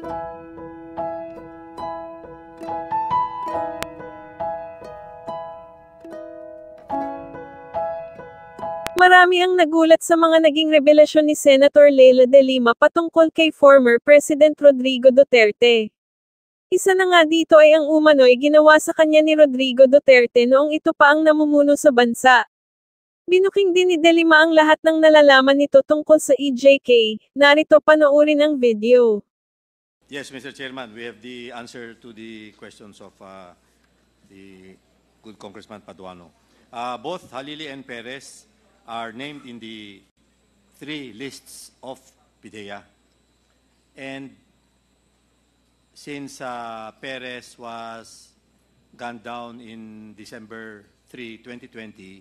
Marami ang nagulat sa mga naging revelasyon ni Senator Leila de Lima patungkol kay former President Rodrigo Duterte. Isa na nga dito ay ang umano'y ginawa sa kanya ni Rodrigo Duterte noong ito pa ang namumuno sa bansa. Binuking din ni de Lima ang lahat ng nalalaman nito tungkol sa EJK. Narito, panoorin ang video. Yes, Mr. Chairman, we have the answer to the questions of the good Congressman Paduano. Both Halili and Perez are named in the 3 lists of PIDEA. And since Perez was gunned down in December 3, 2020,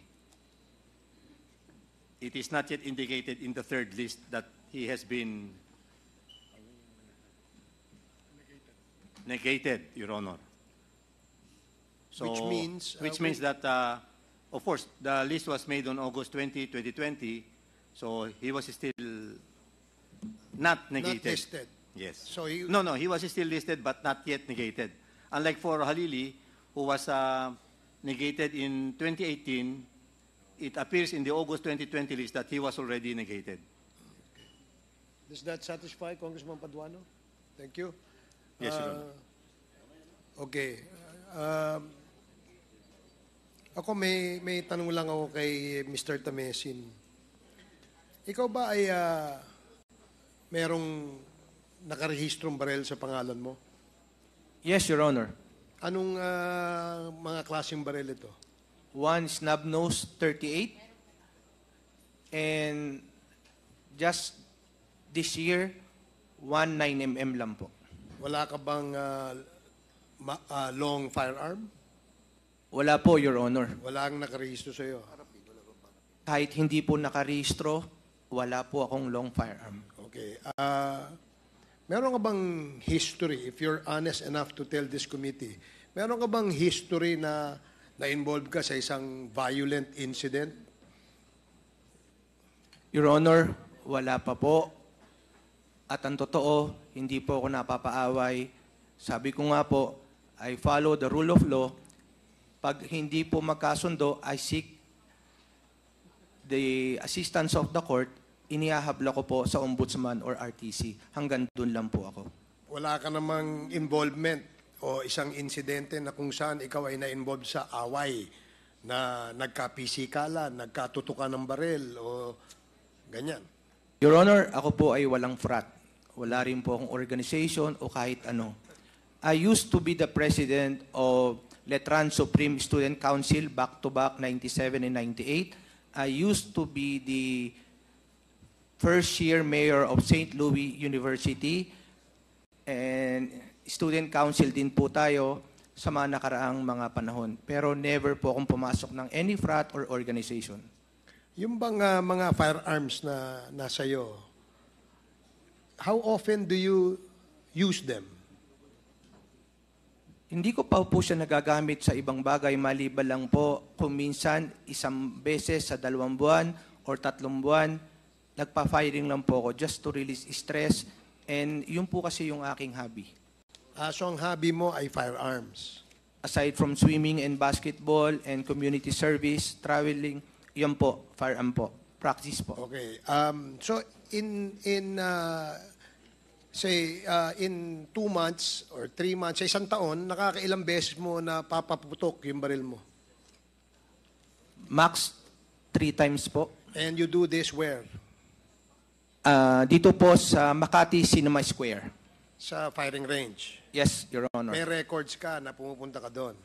it is not yet indicated in the 3rd list that he has been negated, Your Honor. So, which means that of course, the list was made on August 20, 2020, so he was still not negated. Not listed. Yes. So he, no, he was still listed but not yet negated. Unlike for Halili, who was negated in 2018, it appears in the August 2020 list that he was already negated. Does that satisfy Congressman Paduano? Thank you. Yes, Your Honor. Okay. Ako may tanong lang ako kay Mr. Tamesin. Ikaw ba ay merong nakarehistrong barel sa pangalan mo? Yes, Your Honor. Anong mga klaseng barel ito? One snub-nose 38, and just this year, 9mm lang po. Wala ka bang long firearm? Wala po, Your Honor. Wala ang nakarehistro sa iyo. Kahit hindi po nakarehistro, wala po akong long firearm. Okay. Meron ka bang history, if you're honest enough to tell this committee, meron ka bang history na na-involve ka sa isang violent incident? Your Honor, wala pa po. At ang totoo, hindi po ako napapaaway. Sabi ko nga po, I follow the rule of law. Pag hindi po magkasundo, I seek the assistance of the court. Inihahabla ko po sa ombudsman or RTC. Hanggang dun lang po ako. Wala ka namang involvement o isang insidente na kung saan ikaw ay na-involve sa away na nagka-pisikalan, nagkatutukan ng baril o ganyan? Your Honor, ako po ay walang frat. Wala rin po akong organization o kahit ano. I used to be the president of Letran Supreme Student Council back-to-back 97 and 98. I used to be the first-year mayor of St. Louis University. And student council din po tayo sa mga nakaraang mga panahon. Pero never po akong pumasok ng any frat or organization. Yung bang mga firearms na nasa iyo, how often do you use them? Hindi ko pa po siya nagagamit sa ibang bagay, maliban lang po kung minsan isang beses sa 2 buwan or 3 buwan, nagpa-firing lang po ako just to release stress, and yun po kasi yung aking hobby. So ang hobby mo ay firearms? Aside from swimming and basketball and community service, traveling, yun po, firearm po, practice po. Okay. So in 2 months or 3 months, sa isang taon, nakakailang beses mo na papaputok yung baril mo? Max 3 times po. And you do this where? Dito po sa Makati Cinema Square. Sa firing range? Yes, Your Honor. May records ka na pumupunta ka doon?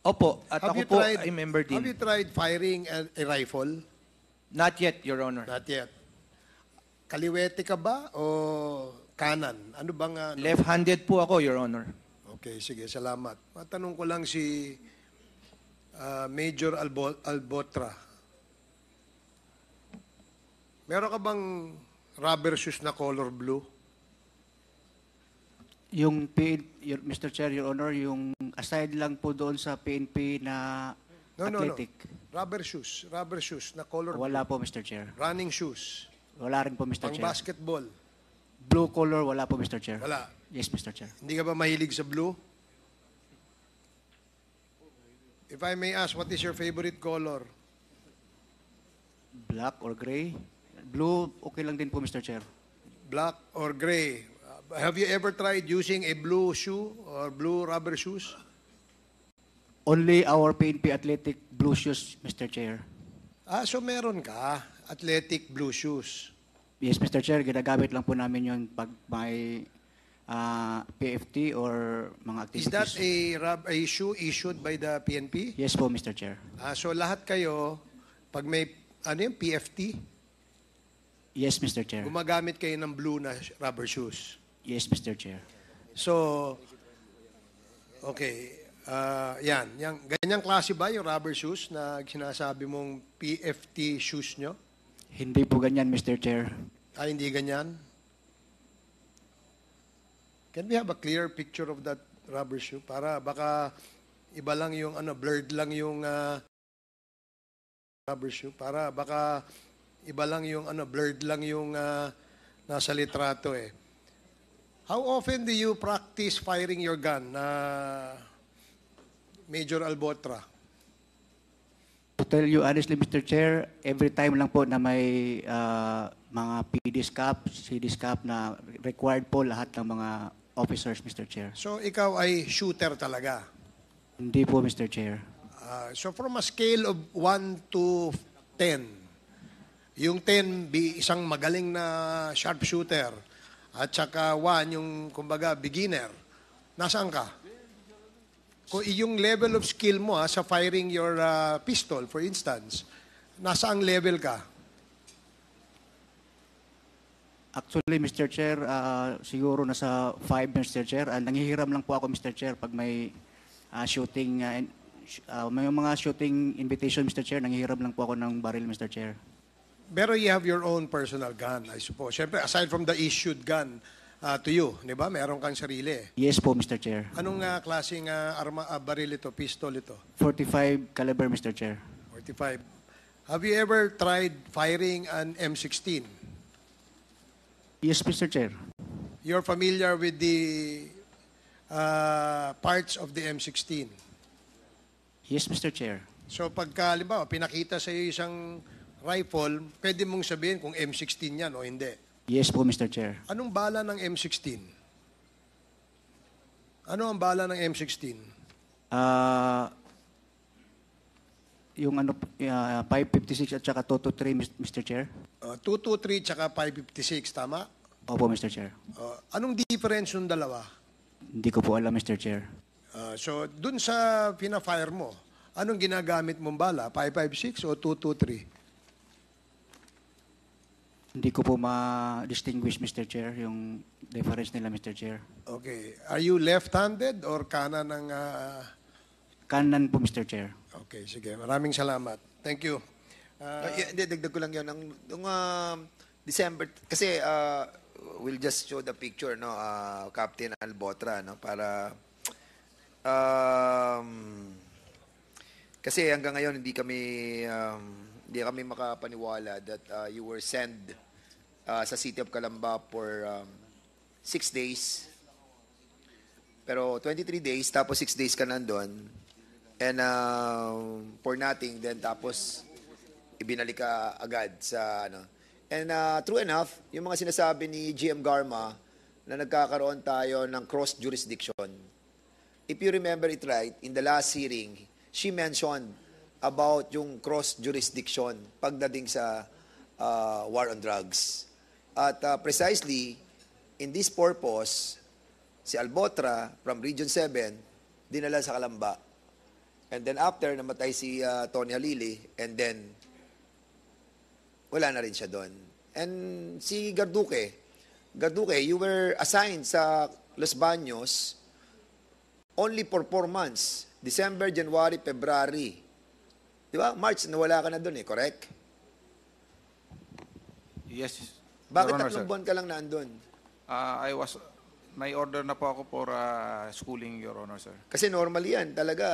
Opo, at ako po ay member din. Have you tried firing a rifle? Not yet, Your Honor. Not yet. Kaliwete ka ba o kanan? Ano bang... Left-handed po ako, Your Honor. Okay, sige, salamat. Matanong ko lang si Major Albotra. Meron ka bang rubber shoes na color blue? Yung Mr. Chair, Your Honor, yung aside lang po doon sa PNP na athletic. No. Rubber shoes na color Wala blue. po, Mr. Chair. Running shoes. Wala rin po, Mr. Pang Chair. basketball. Blue color, wala po, Mr. Chair. Wala. Yes, Mr. Chair. Hindi ka ba mahilig sa blue? If I may ask, what is your favorite color? Black or gray? Blue, okay lang din po, Mr. Chair. Black or gray? Have you ever tried using a blue shoe or blue rubber shoes? Only our PNP athletic blue shoes, Mr. Chair. So meron ka, athletic blue shoes. Yes, Mr. Chair, ginagamit lang po namin yun pag may PFT or mga Is activities. that a shoe issued by the PNP? Yes po, Mr. Chair. So lahat kayo, pag may PFT, Yes, Mr. Chair. gumagamit kayo ng blue na rubber shoes. Yes, Mr. Chair. So, okay. Ganyang klase ba yung rubber shoes na sinasabi mong PFT shoes nyo? Hindi po ganyan, Mr. Chair. Hindi ganyan? Can we have a clear picture of that rubber shoe? Para baka iba lang yung blurred lang yung rubber shoe. Para baka iba lang yung blurred lang yung nasa litrato eh. How often do you practice firing your gun, Major Albotra? To tell you honestly, Mr. Chair, every time lang po na may mga PD's cap, CD's cap na required po lahat ng mga officers, Mr. Chair. So ikaw ay shooter talaga? Hindi po, Mr. Chair. So from a scale of 1 to 10, yung 10 isang magaling na sharpshooter at saka 1 yung kumbaga beginner, nasaan ka? Kung yung level of skill mo sa firing your pistol, for instance, nasaang level ka? Actually, Mr. Chair, siguro nasa 5, Mr. Chair. Nangihiram lang po ako, Mr. Chair, pag may shooting, may mga shooting invitation, Mr. Chair, nangihiram lang po ako ng baril, Mr. Chair. Pero you have your own personal gun, I suppose. Siyempre, aside from the issued gun to you, di ba? Meron kang sarili. Yes po, Mr. Chair. Anong klaseng baril ito, pistol ito? 45 caliber, Mr. Chair. 45. Have you ever tried firing an M16? Yes, Mr. Chair. You're familiar with the parts of the M16? Yes, Mr. Chair. So pagka, halimbawa, pinakita sa iyo isang rifle, pwede mong sabihin kung M16 yan o hindi. Yes po, Mr. Chair. Anong bala ng M16? Ano ang bala ng M16? Yung 556 at saka 223, Mr. Chair. 223 tsaka 556, tama? Opo, Mr. Chair. Anong difference yung dalawa? Hindi ko po alam, Mr. Chair. So dun sa pina-fire mo, anong ginagamit mong bala? 556 o 223? Hindi ko po ma-distinguish, Mr. Chair, yung difference nila, Mr. Chair. Okay. Are you left-handed or kanan ng... Kanan po, Mr. Chair. Okay, sige. Maraming salamat. Thank you. Dagdag ko lang yun. Nung December, kasi we'll just show the picture, no, Captain Albotra, no, para kasi hanggang ngayon hindi kami makapaniwala that you were sent sa City of Calamba for 6 days. Pero 23 days, tapos 6 days ka nandun. And for nothing, then tapos ibinalik ka agad sa ano. And true enough, yung mga sinasabi ni GM Garma na nagkakaroon tayo ng cross jurisdiction. If you remember it right, in the last hearing, she mentioned about yung cross jurisdiction pagdating sa war on drugs. At precisely in this purpose, si Albotra from Region 7 dinala sa Calamba. And then after, namatay si Tony Halili, and then wala na rin siya doon. And si Garduque, you were assigned sa Los Baños only for 4 months. December, January, February. Di ba? March, nawala ka na doon correct? Yes, Bakit Your Honor, 3 sir. buwan ka lang naandun? May order na po ako for schooling, Your Honor, sir. Kasi normally yan, talaga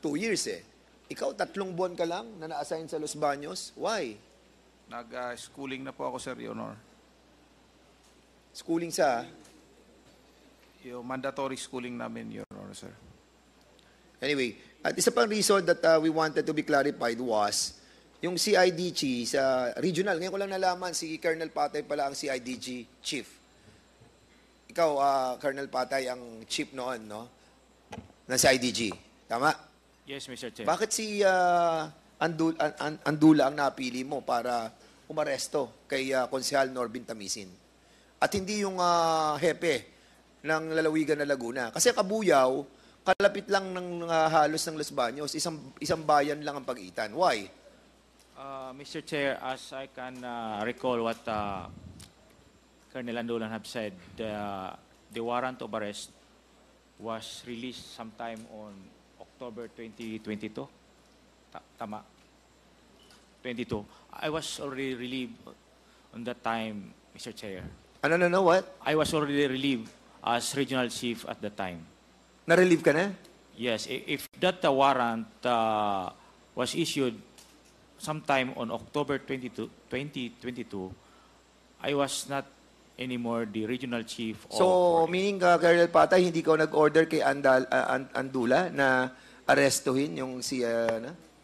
2 years Ikaw, 3 buwan ka lang na na-assign sa Los Baños. Why? Nag-schooling na po ako, sir, Your Honor. Schooling sa... Yung mandatory schooling namin, Your Honor, sir. Anyway, at isa pang reason that we wanted to be clarified was yung CIDG sa regional. Ngayon ko lang nalaman, si Colonel Patay pala ang CIDG chief. Ikaw, Colonel Patay, ang chief noon, no? Ng CIDG. Tama? Yes, Mr. Chair. Bakit si Andula ang napili mo para umaresto kay Konsehal Norbin Tamisin? At hindi yung hepe ng lalawigan na Laguna. Kasi Kabuyaw, kalapit lang ng halos ng Los Baños, isang bayan lang ang pagitan. Why? Mr. Chair, as I can recall what Colonel Andulan have said, the warrant of arrest was released sometime on October 2022. Tama? 22. I was already relieved on that time, Mr. Chair. Ano, what? I was already relieved as regional chief at the time. Na-relieve ka na? Yes, if that warrant was issued sometime on October 2022, I was not anymore the regional chief. So, meaning, Colonel Patay, hindi ko nag-order kay Andula na arestuhin yung si...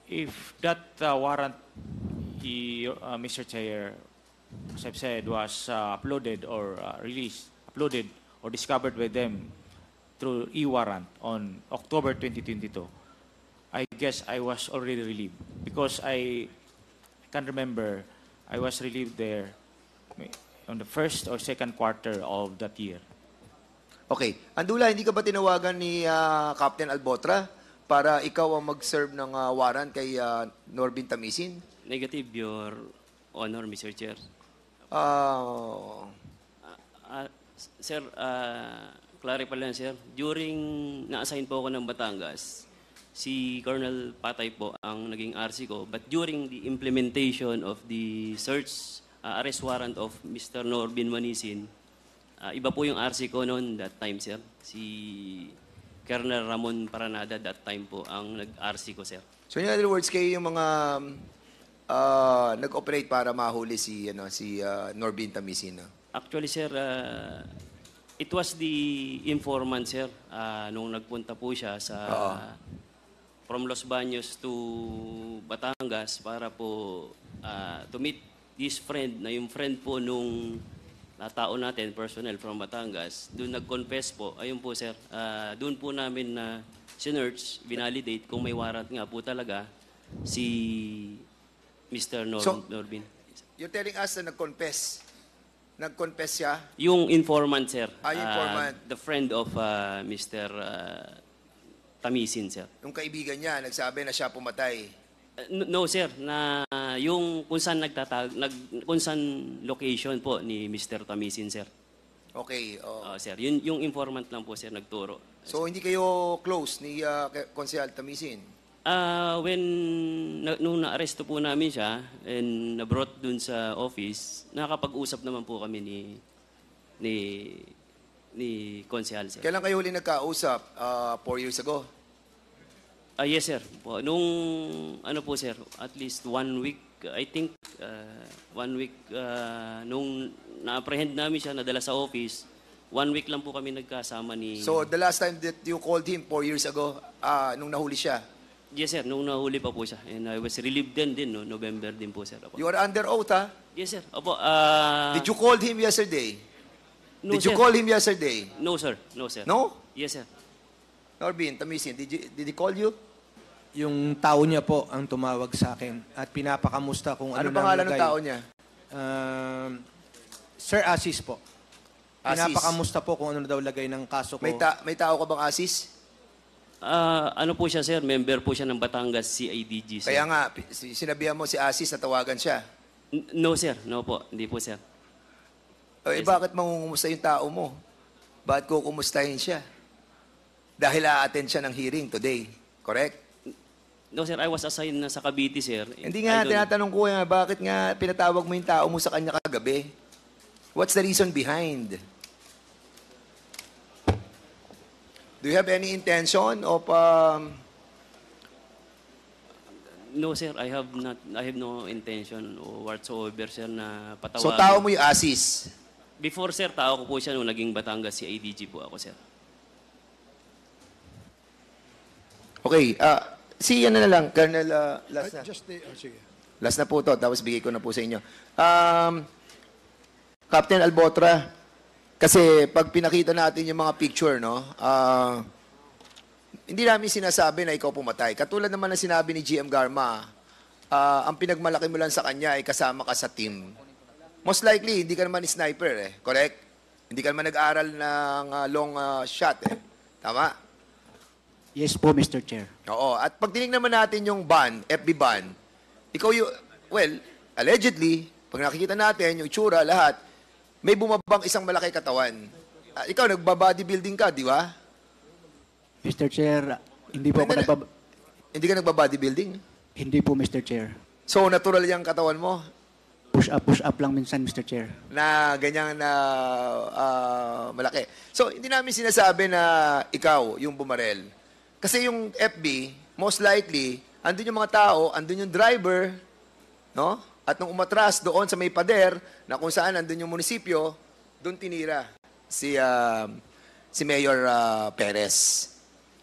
If that warrant, Mr. Chair, as I've said, was uploaded or uploaded or discovered by them through e-warrant on October 2022, I guess I was already relieved because I can remember I was relieved there on the first or second quarter of that year. Okay. Andula, hindi ka ba tinawagan ni Captain Albotra para ikaw ang mag-serve ng warrant kay Norbin Tamisin? Negative, Your Honor, Mr. Chair. Sir, clarify lang, sir. During na-assign po ako ng Batangas, si Colonel Patay po ang naging RC ko. But during the implementation of the search arrest warrant of Mr. Norbin Manisin, iba po yung RC ko noon that time, sir. Si Colonel Ramon Paranada that time po ang nag-RC ko, sir. So in other words, kayo yung mga nag-operate para mahuli si Norbin Tamisin? Actually, sir, it was the informant, sir, nung nagpunta po siya sa... from Los Baños to Batangas para po to meet this friend, na yung friend po nung tao natin, personnel from Batangas. Doon nag-confess po. Ayun po, sir. Doon po namin na sinerch, binalidate kung may warrant nga po talaga si Mr. Norbin. You're telling us na nag-confess? Nag-confess siya? Yung informant, sir. Yung informant. The friend of Mr. Tamisin, sir. Yung kaibigan niya, nagsabi na siya pumatay. No, sir. Na yung kung saan kung saan location po ni Mr. Tamisin, sir. Okay. Sir, yung informant lang po, sir, nagturo. So, hindi kayo close ni Konsehal Tamisin? Nung na-arresto po namin siya and na-brought dun sa office, nakakapag-usap naman po kami ni Konsehal, sir. Kailan kayo huli nagkausap? 4 years ago? Yes, sir. Nung, po, sir, at least 1 week, I think, 1 week, nung na-apprehend namin siya, nadala sa office, 1 week lang po kami nagkasama ni... So, the last time that you called him, 4 years ago, nung nahuli siya? Yes, sir. Nung nahuli pa po siya. And I was relieved din, no? November din po, sir. Opo. You are under oath, ha? Yes, sir. Opo. Did you call him yesterday? No, Did you sir. call him yesterday? No, sir. No, sir. No? Yes, sir. Norbin Tamisin, did he call you? Yung tao niya po ang tumawag sa akin at pinapakamusta kung ano pangalan ng lagay. tao niya? Sir Asis po. Asis. Pinapakamusta po kung ano daw lagay ng kaso ko. May tao ka bang Asis? Ano po siya, sir? Member po siya ng Batangas CIDG, sir. Kaya nga, sinabihan mo si Asis na tawagan siya. No, sir. No po. Hindi po, sir. Bakit mangungumusta yung tao mo? Bakit kukumustahin siya? Dahil a-attend siya ng hearing today. Correct? No, sir. I was assigned na sa Cavite, sir. Hindi nga, tinatanong ko nga, bakit nga pinatawag mo yung tao mo sa kanya kagabi? What's the reason behind? Do you have any intention of... No, sir. I have no intention whatsoever, sir, na patawagan. So, tao mo yung Asis? Before, sir, tao ko po siya nung naging Batangas si ADG po ako, sir. Okay, si ano na lang, Colonel, last na. Sige. Last na po to, tapos bigay ko na po sa inyo. Captain Albotra, kasi pag pinakita natin yung mga picture, no, hindi namin sinasabi na ikaw pumatay. Katulad naman ng sinabi ni GM Garma, ang pinagmalaki mo lang sa kanya ay kasama ka sa team. Most likely, hindi ka naman sniper, correct? Hindi ka naman nag-aral ng long shot, Tama? Yes po, Mr. Chair. Oo. At pag tinignan naman natin yung ban, FB ban, ikaw yung, well, allegedly, pag nakikita natin yung itsura, lahat, may bumabang isang malaki katawan. Ikaw, nagba-bodybuilding ka, di ba? Mr. Chair, hindi po ako Hindi ka nagba-bodybuilding? Hindi po, Mr. Chair. So, natural yung katawan mo? Push up lang minsan, Mr. Chair. Na ganyan na malaki. So, hindi namin sinasabi na ikaw yung bumarel. Kasi yung FB, most likely, andun yung mga tao, andun yung driver, no? At nung umatras doon sa may pader, na kung saan andun yung munisipyo, doon tinira si Mayor Perez.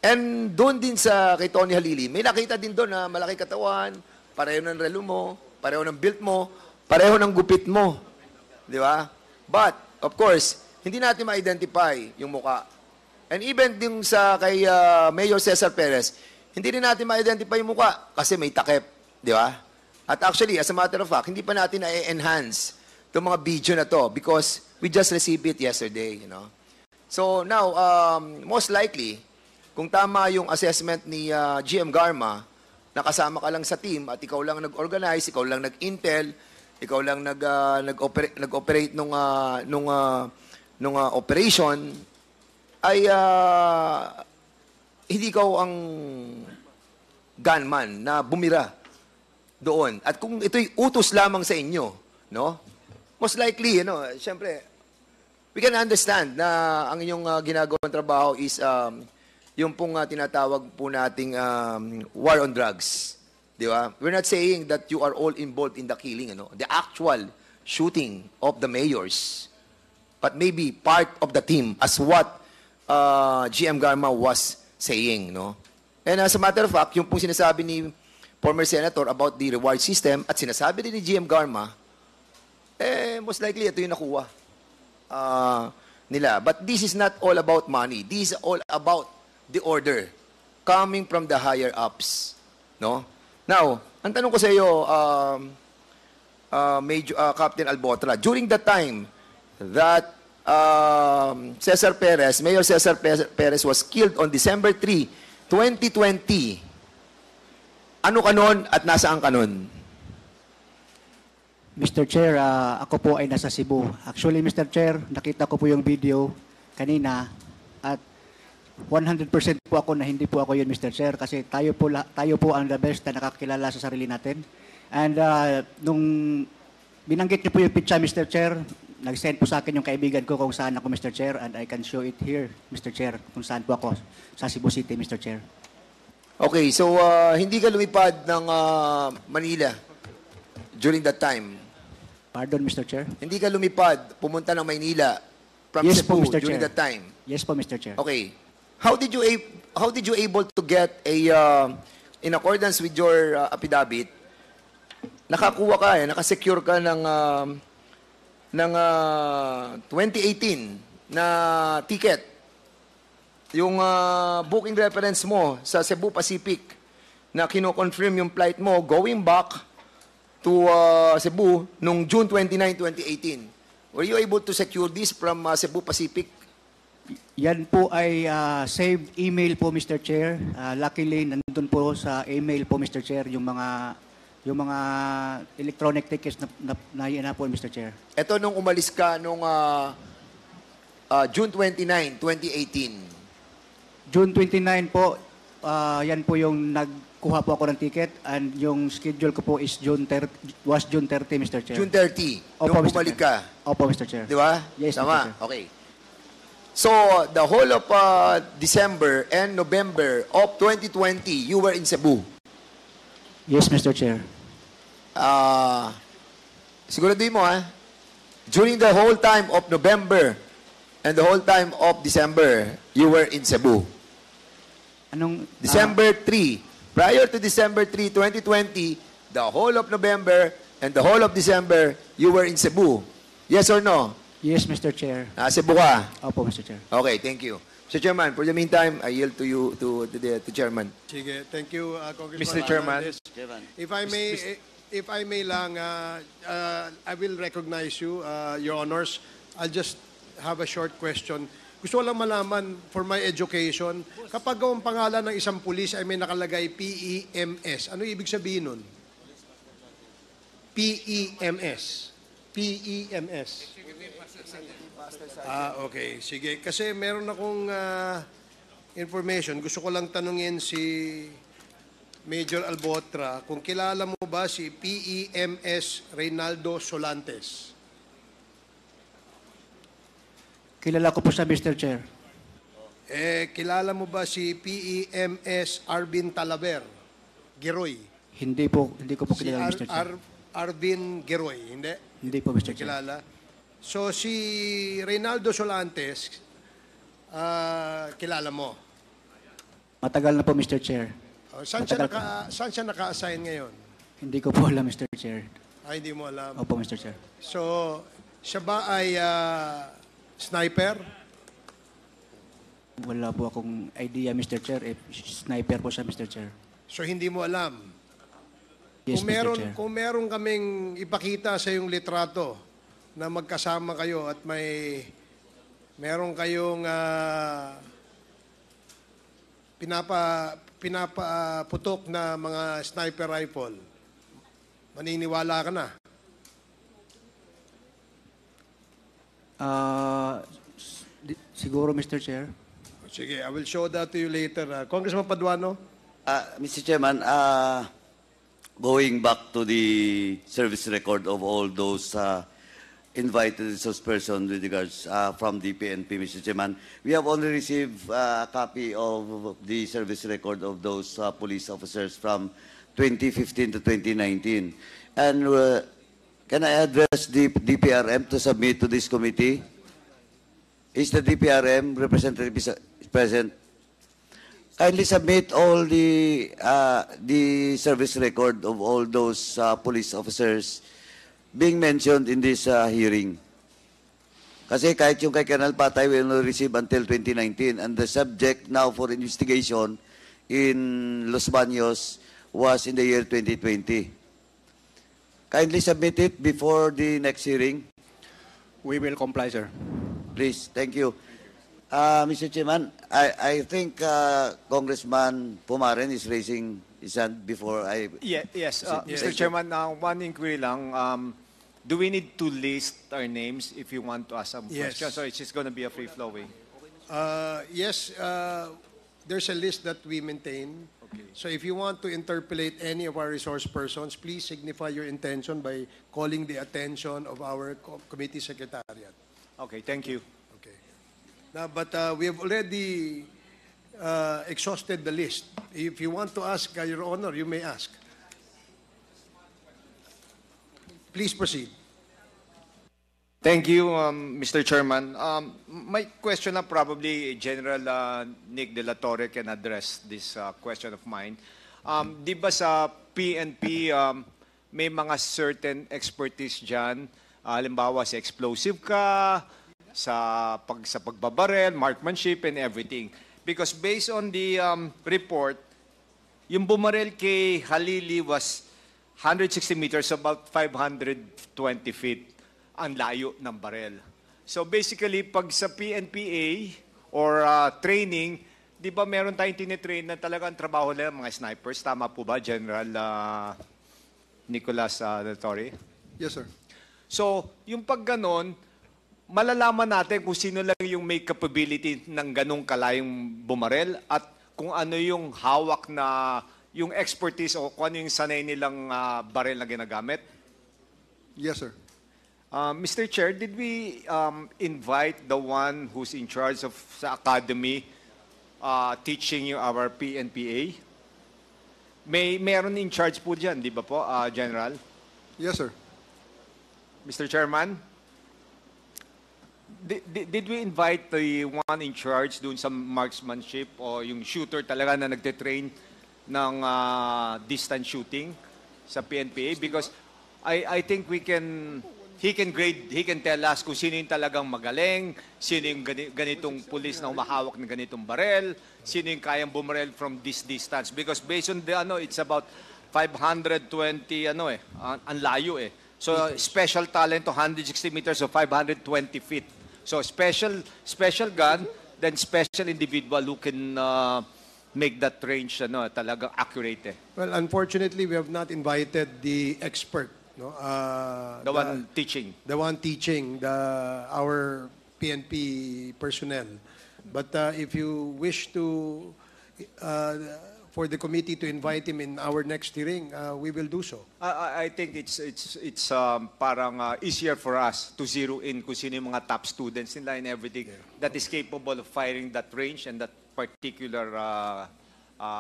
And doon din sa kay Tony Halili, may nakita din doon na malaki katawan, pareho ng relo mo, pareho ng build mo, pareho ng gupit mo. Di ba? But, of course, hindi natin ma-identify yung muka. And even din sa kay Mayor Cesar Perez, hindi rin natin ma-identify yung muka kasi may takip. Di ba? At actually, as a matter of fact, hindi pa natin na-enhance itong mga video na to because we just received it yesterday, you know. So now, most likely, kung tama yung assessment ni GM Garma, nakasama ka lang sa team at ikaw lang nag-organize, ikaw lang nag-intel, ikaw lang nag-operate nung operation, ay hindi ikaw ang gunman na bumira doon. At kung ito'y utos lamang sa inyo, no? Most likely, syempre, we can understand na ang inyong ginagawang trabaho is yung pong tinatawag po nating war on drugs. Di ba? We're not saying that you are all involved in the killing, the actual shooting of the mayors, but maybe part of the team as what GM Garma was saying, no? And as a matter of fact, yung pong sinasabi ni former senator about the reward system at sinasabi din ni GM Garma, most likely ito yung nakuha nila. But this is not all about money. This is all about the order coming from the higher ups, no? Now, ang tanong ko sa iyo, Major Captain Albotra, during the time that Mayor Cesar Perez was killed on December 3, 2020, ano ka nun at nasaan ka nun? Mr. Chair, ako po ay nasa Cebu. Actually, Mr. Chair, nakita ko po yung video kanina at 100% po ako na hindi po ako yun, Mr. Chair, kasi tayo po ang the best na nakakilala sa sarili natin. And nung binanggit niyo po yung picture, Mr. Chair, nag-send po sa akin yung kaibigan ko kung saan ako, Mr. Chair, and I can show it here, Mr. Chair, kung saan po ako sa Cebu City, Mr. Chair. Okay, so hindi ka lumipad ng Manila during that time? Pardon, Mr. Chair? Hindi ka lumipad, pumunta ng Maynila from Yes po, Cebu Mr. during Chair. that time? Yes po, Mr. Chair. Okay. How did you able to get a in accordance with your affidavit, nakakuha ka nakasecure ka ng 2018 na ticket. Yung booking reference mo sa Cebu Pacific na kino-confirm yung flight mo going back to Cebu nung June 29, 2018. Were you able to secure this from Cebu Pacific? Yan po ay saved email po, Mr. Chair. Luckily, nandun po sa email po, Mr. Chair, yung mga electronic tickets na yan po, Mr. Chair. Ito nung umalis ka nung June 29, 2018. June 29 po, yan po yung nagkuha po ako ng ticket and yung schedule ko po is June 30, Mr. Chair. June 30, Opo, nung Mr. bumalik Chair. ka. Opo, Mr. Chair. Di ba? Yes, Mr. Tama? Chair. Okay. So, the whole of December and November of 2020, you were in Cebu. Yes, Mr. Chair. Siguraduhin mo, during the whole time of November and the whole time of December, you were in Cebu. Anong December 3. Prior to December 3, 2020, the whole of November and the whole of December, you were in Cebu. Yes or no? Yes, Mr. Chair. Cebu ka? Opo, Mr. Chair. Okay, thank you. Mr. Chairman, for the meantime, I yield to you, to the Chairman. Sige, thank you, Congressman Mr. Chairman. Hernandez. If I may lang, I will recognize you, Your Honors. I'll just have a short question. Gusto ko lang malaman, for my education, kapag ang pangalan ng isang pulis ay may nakalagay PEMS, ano ibig sabihin nun? PEMS. PEMS. Okay. Sige. Kasi meron akong information. Gusto ko lang tanungin si Major Albotra kung kilala mo ba si PEMS Reynaldo Solantes. Kilala ko po siya, Mr. Chair. Kilala mo ba si PEMS Arvin Talaver? Giroy. Hindi ko po kilala, Mr. Chair. Arvin Giroy, hindi? Hindi po, Mr. Chair. Kilala. So, si Reynaldo Solantes, kilala mo? Matagal na po, Mr. Chair. Saan siya naka-assign ngayon? Hindi ko po alam, Mr. Chair. Hindi mo alam. Opo, Mr. Chair. So, siya ba ay sniper? Wala po akong idea, Mr. Chair. Sniper po siya, Mr. Chair. So, hindi mo alam? Yes, Mr. Chair. Kung meron kaming ipakita sa yung litrato na magkasama kayo at meron kayong pinapaputok na mga sniper rifle, maniniwala ka na? Siguro, Mr. Chair. Sige, I will show that to you later. Congressman Paduano? Mr. Chairman, going back to the service record of all those invited resource persons with regards from the PNP, Mr. Chairman, we have only received a copy of the service record of those police officers from 2015 to 2019. And can I address the DPRM to submit to this committee? Is the DPRM representative present? Kindly submit all the service record of all those police officers being mentioned in this hearing. Kasi kahit yung kay Colonel Patay, we only receive until 2019, and the subject now for investigation in Los Baños was in the year 2020. Kindly submit it before the next hearing. We will comply, sir. Please, thank you. Mr. Chairman, I think Congressman Pumaren is raising his hand before I... Yes, Mr. Chairman, one inquiry lang. Do we need to list our names if you want to ask some questions? Or it's just going to be a free-flowing? Yes, there's a list that we maintain. Okay. So if you want to interpolate any of our resource persons, please signify your intention by calling the attention of our committee secretariat. Okay, thank you. Okay. Now, but we have already exhausted the list. If you want to ask, Your Honor, you may ask. Please proceed. Thank you, Mr. Chairman. My question, probably General Nick De La Torre can address this question of mine. Di ba sa PNP, may mga certain expertise dyan? Halimbawa, sa explosive ka, sa pagbabarel, marksmanship, and everything. Because based on the report, yung bumarel kay Halili was 160 meters, about 520 feet ang layo ng barel. So basically, pag sa PNPA or training, di ba meron tayong tinitrain na talagang trabaho nila mga snipers? Tama po ba, General Nicolas De La Torre? Yes, sir. So, yung pag ganon, malalaman natin kung sino lang yung may capability ng ganong kalayong bumarel at kung ano yung hawak na yung expertise o kung ano yung sanay nilang barel na ginagamit? Yes, sir. Mr. Chair, did we invite the one who's in charge of sa academy teaching you our PNPA? Meron in charge po dyan, di ba po, General? Yes, sir. Mr. Chairman? did we invite the one in charge doon sa marksmanship o yung shooter talaga na nagte-train ng distance shooting sa PNPA? Because I think he can tell us kung sino yung talagang magaling, sino yung ganitong pulis na humahawak ng ganitong barel, sino yung kayang bumarel from this distance. Because based on the it's about 520 ang layo eh. So special talent to 160 meters or 520 feet. So special gun, then special individual who can make that range talagang accurate eh. Well, unfortunately, we have not invited the expert, no? The one teaching. The one teaching our PNP personnel. But if you wish to for the committee to invite him in our next hearing, we will do so. I think it's parang easier for us to zero in kung sino yung mga top students nila and everything that is capable of firing that range and that particular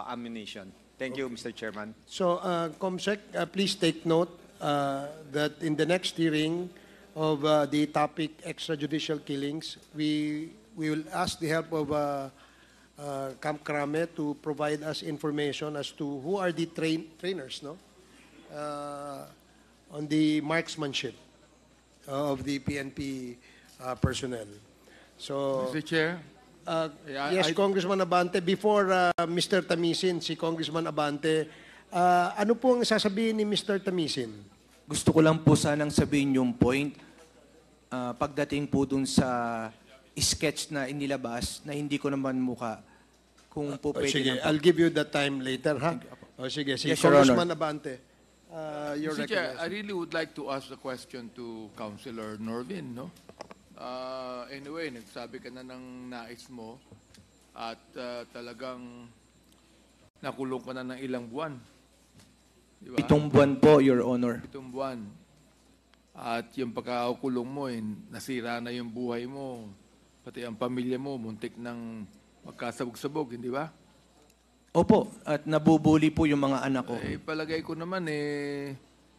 ammunition. Thank you, Mr. Chairman. So, Comsec, please take note that in the next hearing of the topic extrajudicial killings, we will ask the help of Camp Krame to provide us information as to who are the trainers, no, on the marksmanship of the PNP personnel. So, Mr. Chair? Yes, Congressman Abante. Before Mr. Tamisin, si Congressman Abante, ano po ang sasabihin ni Mr. Tamisin? Gusto ko lang po sanang sabihin yung point pagdating po dun sa sketch na inilabas na hindi ko naman muka kung po pwede sige, na. I'll give you the time later, ha? O sige, Yes, Your Congressman Honor. Abante. You're Mr. Chair, I recognized. really would like to ask the question to Councilor Norvin, no? Anyway, nagsabi ka na ng nais mo at talagang nakulong ka na ng ilang buwan. Di ba? 7 buwan po, Your Honor. 7 buwan. At yung pagkakakulong mo, nasira na yung buhay mo, pati ang pamilya mo, muntik ng magkasabog-sabog, hindi ba? Opo, at nabubuli po yung mga anak ko. Palagay ko naman,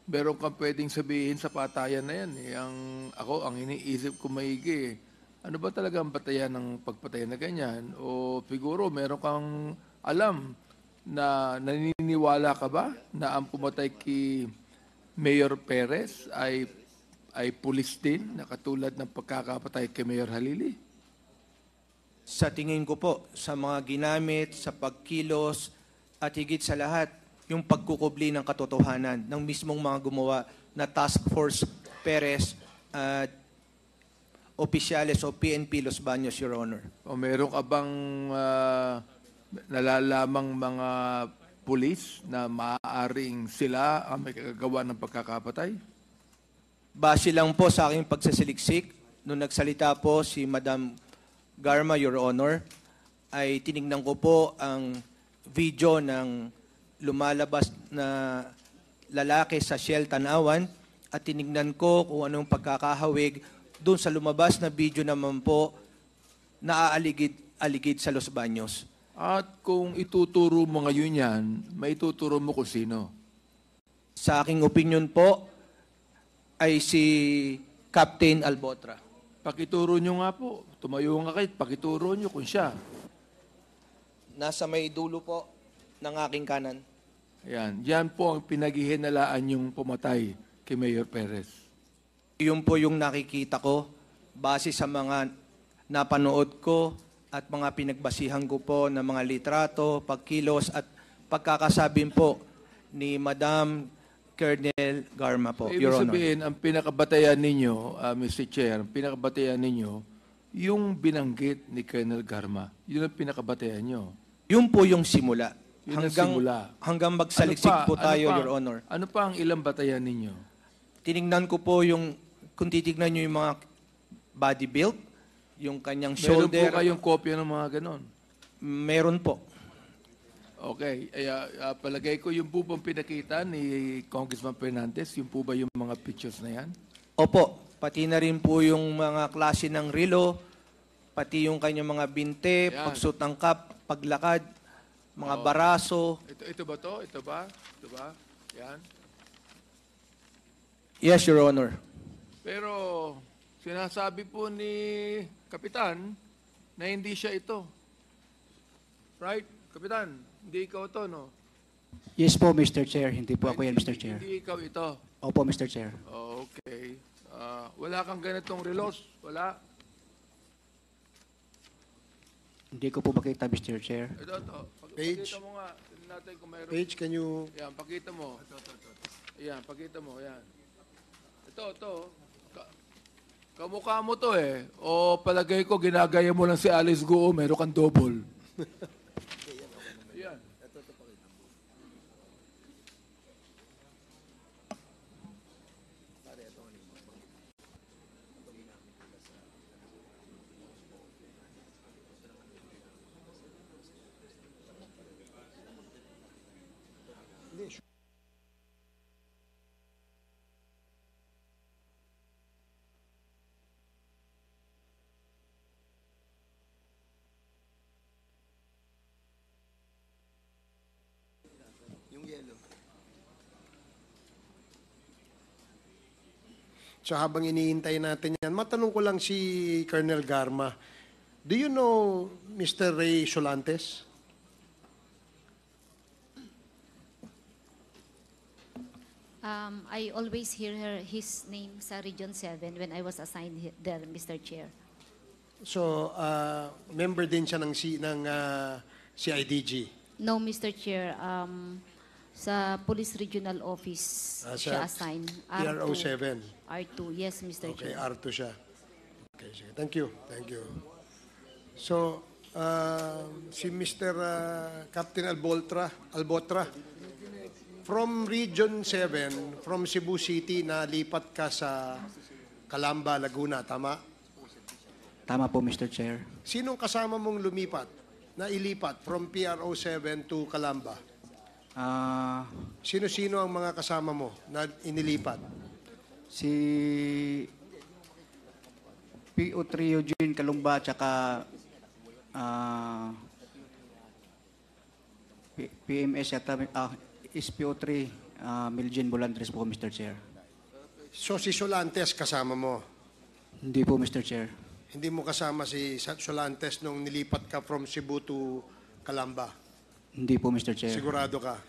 meron kang pwedeng sabihin sa patayan na yan. Ang iniisip ko maigi, ano ba talaga ang batayan ng pagpatay na ganyan? O siguro meron kang alam na naniniwala ka ba na ang pumatay kay Mayor Perez ay pulis din na katulad ng pagkakapatay kay Mayor Halili? Sa tingin ko po, sa mga ginamit, sa pagkilos, at higit sa lahat, yung pagkukubli ng katotohanan ng mismong mga gumawa na Task Force Perez at opisyales o PNP Los Baños, Your Honor. O meron ka bang nalalamang mga pulis na maaaring sila ang may kagagawa ng pagkakapatay? Base lang po sa aking pagsasaliksik, nung nagsalita po si Madam Garma, Your Honor, ay tinignan ko po ang video ng lumalabas na lalaki sa Shell Tanawan at tinignan ko kung anong pagkakahawig doon sa lumabas na video naman po na aligid sa Los Baños. At kung ituturo mo ngayon yan, maituturo mo kung sino? Sa aking opinion po ay si Captain Albotra. Pakituro nyo nga po. Tumayo nga kayo, pakituro nyo kung siya. Nasa may dulo po ng aking kanan. Ayan. Yan po ang pinaghihinalaan yung pumatay kay Mayor Perez. Yun po yung nakikita ko base sa mga napanood ko at mga pinagbasihan ko po ng mga litrato, pagkilos at pagkakasabing po ni Madam Colonel Garma po, Ibig Your Honor. sabihin, ang pinakabatayan ninyo, Mr. Chair, ang pinakabatayan ninyo, yung binanggit ni Colonel Garma, yun ang pinakabatayan nyo. Yun po yung simula. Yun ang simula. Hanggang magsaliksik po tayo, ano pa, Your Honor. Ano pa ang ilang batayan ninyo? Tinignan ko po yung, kung titignan nyo yung mga body build, yung kanyang Meron shoulder. po kayong kopya ng mga ganon? Meron po. Okay. Palagay ko yung po bang pinakita ni Congressman Fernandez, yung po ba yung mga pictures na yan? Opo, pati na rin po yung mga klase ng relo, pati yung kanyang mga binte, Ayan. pagsuot ng cap, paglakad, mga baraso. Ito ba to? Ito ba? Ito ba? Yan. Yes, Your Honor. Pero Sinasabi po ni Kapitan na hindi siya ito. Right? Kapitan, hindi ikaw ito, no? Yes po, Mr. Chair. Hindi po ako yan, Mr. Chair. Hindi ikaw ito. Opo, Mr. Chair. Okay. Wala kang ganitong relos? Wala? Hindi ko po makita, Mr. Chair. Ito. Page. Pakita mo nga. Tignan natin kung mayroon. Page, can you... Yan, pakita mo. Yan, pakita mo. Yan. Ito. Kamukha mo to eh. O palagay ko, ginagaya mo lang si Alice Guo, meron kang double. Yan. So habang iniintay natin yan, matanong ko lang si Colonel Garma. Do you know Mr. Ray Solantes? I always hear his name sa Region 7 when I was assigned there, Mr. Chair. So, member din siya ng CIDG? No, Mr. Chair. Sa Police Regional Office siya assigned. PRO 7? R2, yes, Mr. Okay, Chair. R2 siya. Okay, sige. Thank you. So, si Mr. Captain Albotra, from Region 7, from Cebu City, nalipat ka sa Calamba, Laguna, tama? Tama po, Mr. Chair. Sinong kasama mong ilipat from PRO 7 to Calamba? Sino-sino ang mga kasama mo na inilipat? Si PO3 Eugene Kalumba tsaka PMS yata is PO3 Miljen Bolandres po, Mr. Chair. So si Solantes kasama mo? Hindi po, Mr. Chair. Hindi mo kasama si Solantes nung nilipat ka from Cebu to Calamba? Hindi po, Mr. Chair. Sigurado ka?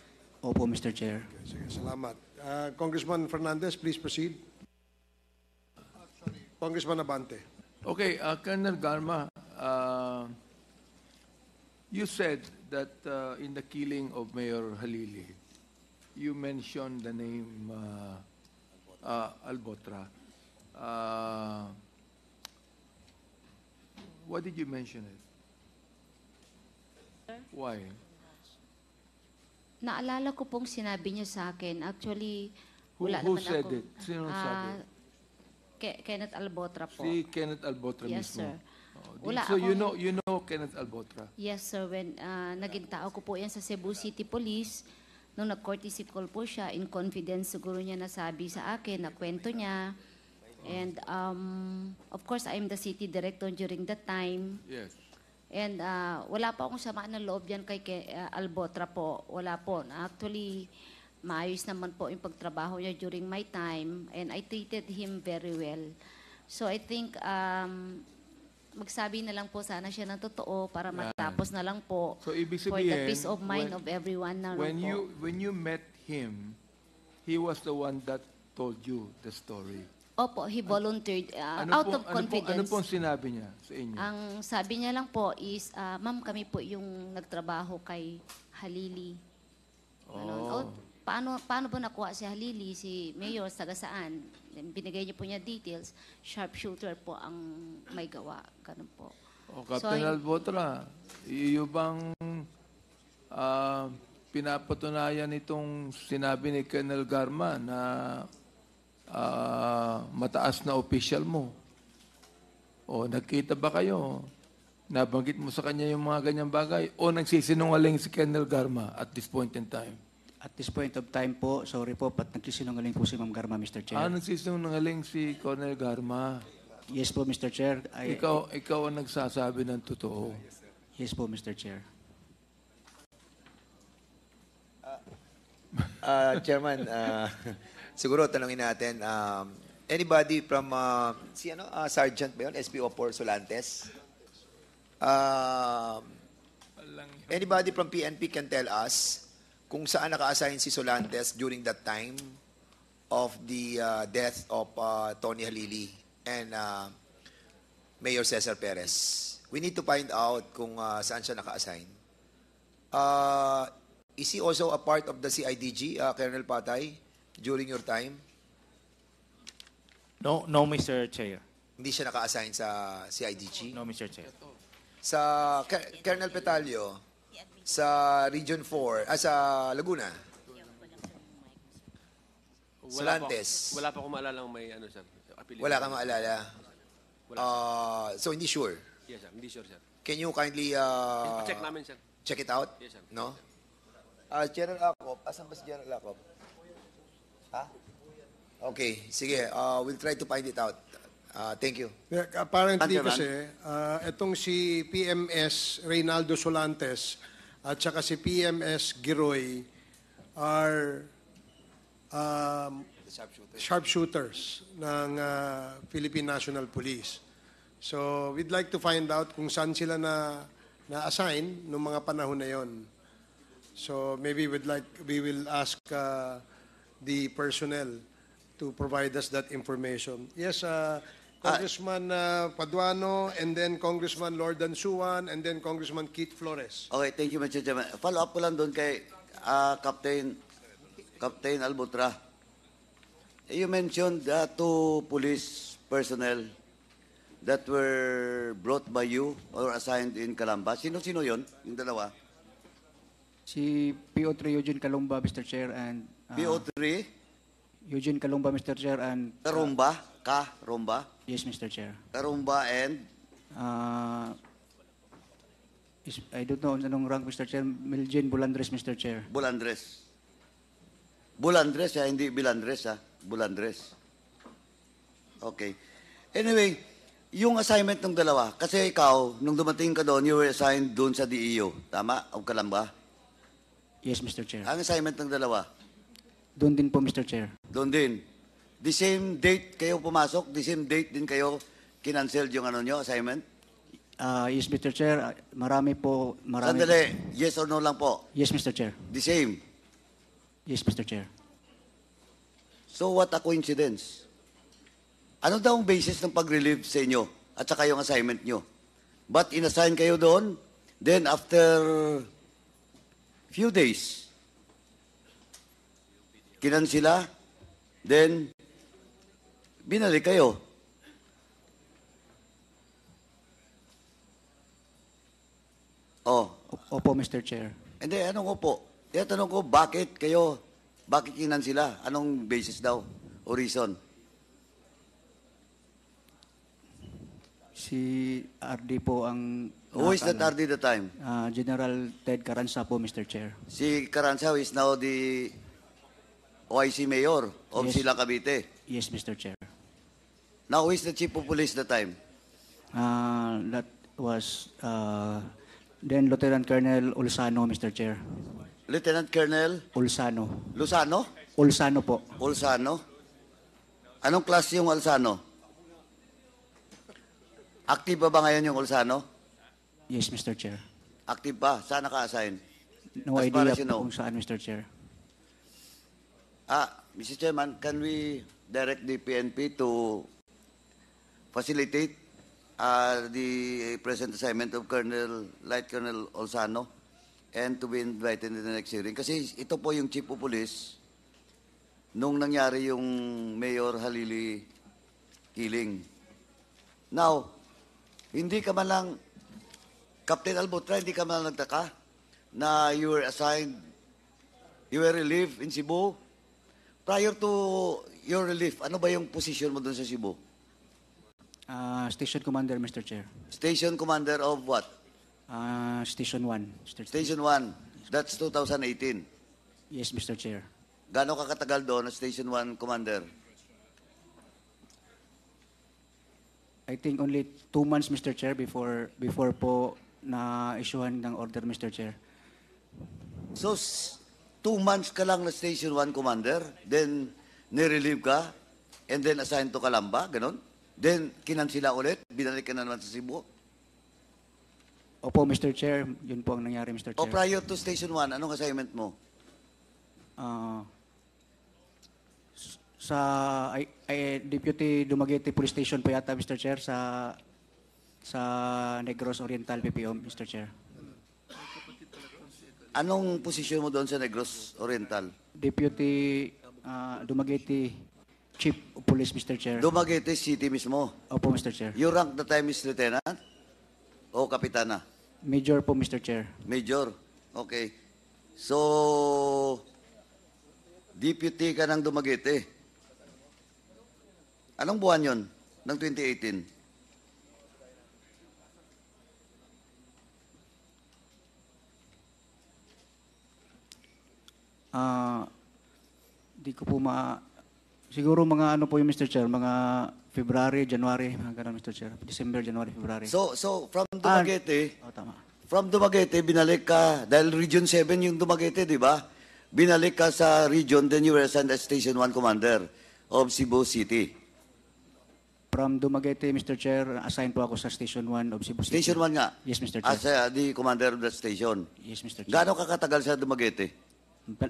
Opo, Mr. Chair. Okay, sige, salamat. Congressman Fernandez, please proceed. Congressman Abante. Okay, Colonel Garma, you said that in the killing of Mayor Halili, you mentioned the name Albotra. Why did you mention it? Why? Naalala ko pong sinabi niyo sa akin. Actually, Who wala naman said ako. it? Sino sabi? Kenneth Albotra po. Si Kenneth Albotra Yes, mismo. sir. Oh, Wala so akong- you know Kenneth Albotra. Yes, sir. When naging tao ko po yan sa Cebu City Police, nung nag-courtesy call po siya, in confidence siguro niya nasabi sa akin, na kwento niya. And of course, I'm the city director during that time. Yes. And wala pa akong sama ng loob yan kay Albotra po. Wala po. Actually, maayos naman po yung pagtrabaho niya during my time. And I treated him very well. So I think magsabi na lang po sana siya ng totoo para matapos na lang po. So ibig for the sabihin, peace of mind of everyone na lang po. when you met him, he was the one that told you the story. Opo, he volunteered out of confidence. Ano pong sinabi niya sa inyo? Ang sabi niya lang po is, ma'am, kami po yung nagtrabaho kay Halili. Ano, paano po nakuha si Halili, si Mayor, taga saan? Binigay niyo po niya details. Sharpshooter po ang may gawa. Ganun po. Captain Albotra, iyo bang pinapatunayan itong sinabi ni Colonel Garma na mataas na official mo? O nagkita ba kayo? Nabanggit mo sa kanya yung mga ganyang bagay? O nagsisinungaling si Colonel Garma at this point in time? At this point of time po, sorry po, nagsisinungaling po si Ma'am Garma, Mr. Chair. Nagsisinungaling si Colonel Garma? Yes po, Mr. Chair. Ikaw ang nagsasabi ng totoo? Yes po, Mr. Chair. Chairman, siguro tanungin natin, Anybody from, Sergeant ba yun? SPO4 Solantes? Anybody from PNP can tell us kung saan naka-assign si Solantes during that time of the death of Tony Halili and Mayor Cesar Perez. We need to find out kung saan siya naka-assign. Is he also a part of the CIDG, Colonel Patay, during your time? No, Mr. Chair. Hindi siya naka-assign sa CIDG? No, Mr. Chair. Sa Colonel Petalio, sa Region 4, sa Laguna? Solantes? Wala pa akong maalala may ano, sir. Apelido. Wala kang maalala? So, hindi sure? Yes, sir. Hindi sure, sir. Can you kindly check namin, sir. Check it out? Yes, sir. No? General Acop, asan ba si General Acop? Ha? Okay, sige. We'll try to find it out. Thank you. Apparently kasi, itong si PMS Reynaldo Solantes at saka si PMS Giroy are sharpshooters ng Philippine National Police. So, we'd like to find out kung saan sila na-assign noong mga panahon na yon. So, maybe we will ask the personnel to provide us that information. Yes, Congressman Paduano, and then Congressman Lordan Suwan, and then Congressman Keith Flores. Okay, thank you, Mr. Chairman. Follow up ko lang doon kay Captain Albutra. You mentioned two police personnel that were brought by you or assigned in Calamba. Sino-sino yon? Yung dalawa? Si PO3 Eugene Calumba, Mr. Chair, and... PO3? Eugene Calumba, Mr. Chair, and... Karumba? Rumba? Yes, Mr. Chair. Karumba and? I don't know anong rank, Mr. Chair. Miljen Bulandres, Mr. Chair. Bulandres, hindi Bilandres, Bulandres. Okay. Anyway, yung assignment ng dalawa, kasi ikaw, nung dumating ka doon, you were assigned doon sa DEO. Tama? O Calamba? Yes, Mr. Chair. Ang assignment ng dalawa? Doon din po, Mr. Chair. Doon din. The same date kayo pumasok? The same date din kayo kinancel yung assignment? Yes, Mr. Chair. Marami. Sandali. Yes or no lang po? Yes, Mr. Chair. The same? Yes, Mr. Chair. So what a coincidence. Ano daw ang basis ng pag-relieve sa inyo at saka yung assignment nyo? But inassign kayo doon, then after few days, kinansila, then binalik kayo. Opo, Mr. Chair. Hindi, anong opo? Tanong ko, bakit kinansila? Anong basis daw o reason? Si RD po ang... Who is that RD the time? General Ted Carranza po, Mr. Chair. Si Carranza is now the OIC Mayor of Yes. Silang Cavite. Yes, Mr. Chair. Now, who is the Chief of Police the time? That was then Lieutenant Colonel Ulsano, Mr. Chair. Lieutenant Colonel? Ulsano. Luzano? Ulsano po. Ulsano? Anong klase yung Ulsano? Active ba ngayon yung Ulsano? Yes, Mr. Chair. Active pa? Saan naka-assign? No As far idea as you po know. kung saan, Mr. Chair. Mr. Chairman, can we direct the PNP to facilitate the present assignment of Light Colonel Ulsano and to be invited in the next hearing? Kasi ito po yung Chief of Police nung nangyari yung Mayor Halili killing. Now, hindi ka man lang, Captain Albutra, hindi ka man lang nagtaka na you were assigned, you were relieved in Cebu. Prior to your relief, ano ba yung position mo doon sa Cebu? Station Commander, Mr. Chair. Station Commander of what? Station 1, Mr. Chair. Station 1. That's 2018. Yes, Mr. Chair. Gano'ng kakatagal doon na Station 1 Commander? I think only 2 months, Mr. Chair, before po na-issuehan ng order, Mr. Chair. So, 2 months ka lang na Station 1 Commander, then nirelieve ka, and then assigned to Calamba, ganon? Then, kinansila ulit, binalik ka na naman sa Cebu? Opo, Mr. Chair. Yun po ang nangyari, Mr. O Chair. prior to Station 1, anong assignment mo? Sa Deputy Dumaguete Police Station po yata, Mr. Chair, sa Negros Oriental PPO, Mr. Chair. Anong posisyon mo doon sa Negros Oriental? Deputy Dumaguete Chief of Police, Mr. Chair. Dumaguete City mismo? Opo, Mr. Chair. Your rank the time is lieutenant? O kapitana? Major po, Mr. Chair. Major. Okay. So, deputy ka ng Dumaguete. Anong buwan yon ng 2018? Di ko po siguro mga ano po yung Mr. Chair, mga February, January, mga ganun, Mr. Chair. December, January, February. So from Dumaguete, tama. from Dumaguete, binalik ka, dahil Region 7 yung Dumaguete, di ba? Binalik ka sa region, then you were assigned as Station 1 Commander of Cebu City. From Dumaguete, Mr. Chair, assigned po ako sa Station 1 of Cebu City. Station 1 nga? Yes, Mr. Chair. As the commander of that station? Yes, Mr. Chair. Gaano ka katagal sa Dumaguete?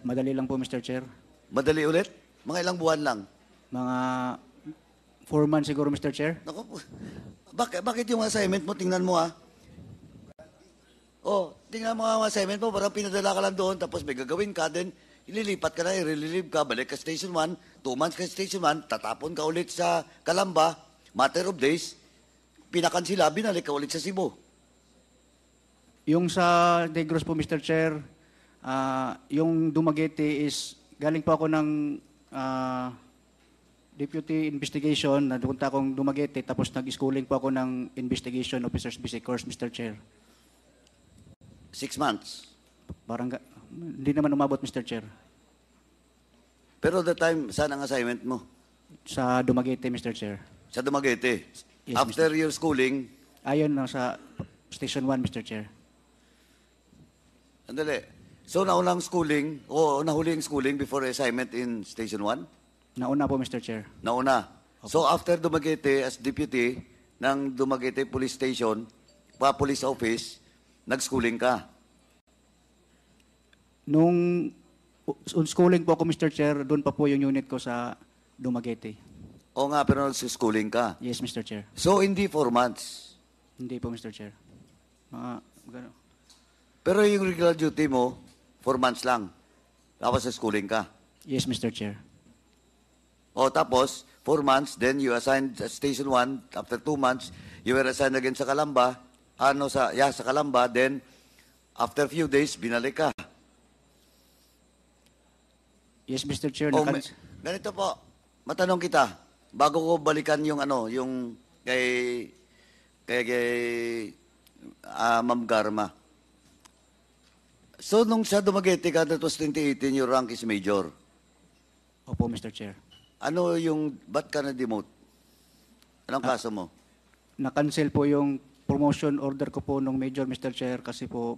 Madali lang po, Mr. Chair. Madali ulit? Mga ilang buwan lang? Mga 4 months siguro, Mr. Chair. Naku, bakit yung assignment mo? Tingnan mo, ha? Oh, tingnan mo ang assignment mo, parang pinadala ka lang doon, tapos may gagawin ka, then ililipat ka na, i-relieve ka, balik ka Station 1, 2 months ka Station 1, tatapon ka ulit sa Calamba, matter of days, pinakansila, binalik ka ulit sa Cebu. Yung sa Negros po, Mr. Chair, yung Dumaguete is, galing po ako ng Deputy Investigation, napunta akong Dumaguete, tapos nag-schooling po ako ng Investigation Officers Basic Course, Mr. Chair. 6 months? Parang, hindi naman umabot, Mr. Chair. Pero the time, saan ang assignment mo? Sa Dumaguete, Mr. Chair. Sa Dumaguete? Yes, After your schooling? Ayun, sa Station 1, Mr. Chair. Andali. So, naunang schooling, o nahuling schooling before assignment in Station 1? Nauna po, Mr. Chair. Nauna. So, after Dumaguete, as deputy ng Dumaguete Police Station, Police Office, nag-schooling ka? Nung schooling po ako, Mr. Chair, doon pa po yung unit ko sa Dumaguete. O nga, pero nag-schooling ka? Yes, Mr. Chair. So, hindi 4 months? Hindi po, Mr. Chair. Gano. Pero yung regular duty mo, 4 months lang. Tapos sa schooling ka? Yes, Mr. Chair. O tapos, 4 months, then you assigned sa Station 1. After 2 months, you were assigned again sa Calamba. Sa Calamba. Then, after few days, binalik ka. Yes, Mr. Chair. Ganito po, matanong kita, bago ko balikan yung yung kay Ma'am Garma. So, nung sa Dumaguete ka, that was 2018, your rank is major. Opo, Mr. Chair. Ba't ka na-demote? Anong kaso mo? Na-cancel po yung promotion order ko po nung major, Mr. Chair, kasi po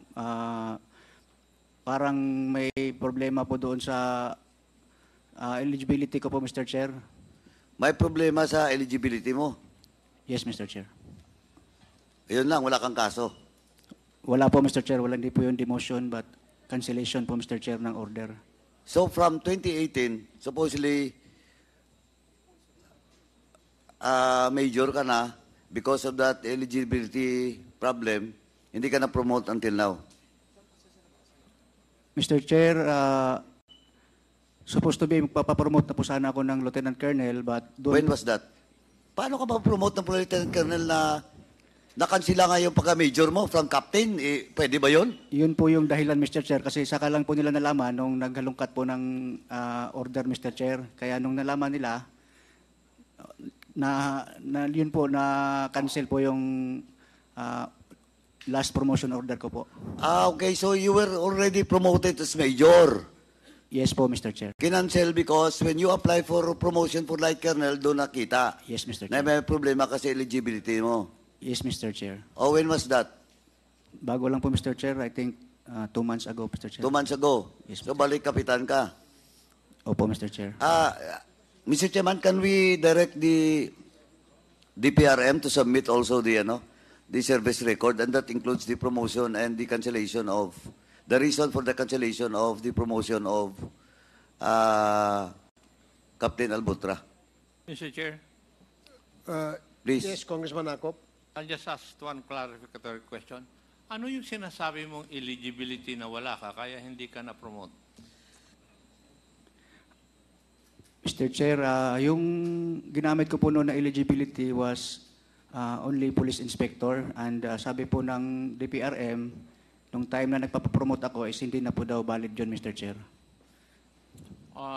parang may problema po doon sa eligibility ko po, Mr. Chair. May problema sa eligibility mo? Yes, Mr. Chair. Ayun lang, wala kang kaso? Wala po, Mr. Chair. Hindi po yung demotion, but cancellation po, Mr. Chair, ng order. So from 2018, supposedly, major ka na, because of that eligibility problem, hindi ka na-promote until now? Mr. Chair, supposed to be magpapapromote na po sana ako ng Lieutenant Colonel, but When was that? Paano ka ma-promote ng Lieutenant Colonel na nakansila nga yung pagka-major mo from captain? Pwede ba yun? Yun po yung dahilan, Mr. Chair, kasi saka lang po nila nalaman nung naghalungkat po ng order, Mr. Chair. Kaya nung nalaman nila, yun po, na-cancel po yung last promotion order ko po. Okay. So you were already promoted as major? Yes po, Mr. Chair. Kinancel because when you apply for promotion for Light Colonel, doon nakita. Yes, Mr. Na Chair. may problema kasi eligibility mo. Yes, Mr. Chair. Oh, when was that? Bago lang po, Mr. Chair. I think 2 months ago, Mr. Chair. 2 months ago? Yes, So balik kapitan ka? Opo, Mr. Chair. Mr. Chairman, can we direct the DPRM to submit also the service record, and that includes the promotion and the cancellation of, the reason for the cancellation of the promotion of Captain Albotra? Mr. Chair, Please. Yes, Congressman Akop. I'll just ask one clarificatory question. Ano yung sinasabi mong eligibility na wala ka, kaya hindi ka na-promote? Mr. Chair, yung ginamit ko po noon na eligibility was only police inspector, and sabi po ng DPRM, nung time na nagpapapromote ako is hindi na po daw valid yun, Mr. Chair.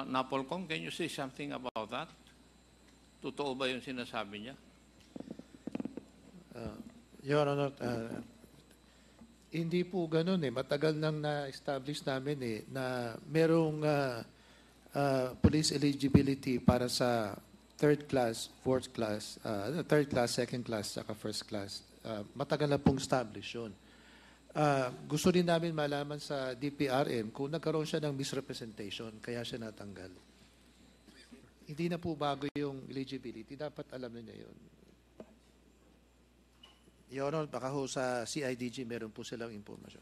Napolcom, can you say something about that? Totoo ba yung sinasabi niya? Your Honor, hindi po ganun eh. Matagal nang na-establish namin na merong police eligibility para sa third class, fourth class, third class, second class, saka first class. Matagal na pong establish yun. Gusto din namin malaman sa DPRM kung nagkaroon siya ng misrepresentation, kaya siya natanggal. Hindi na po bago yung eligibility. Dapat alam na niya yun. Your Honor, baka ho sa CIDG meron po silang impormasyon.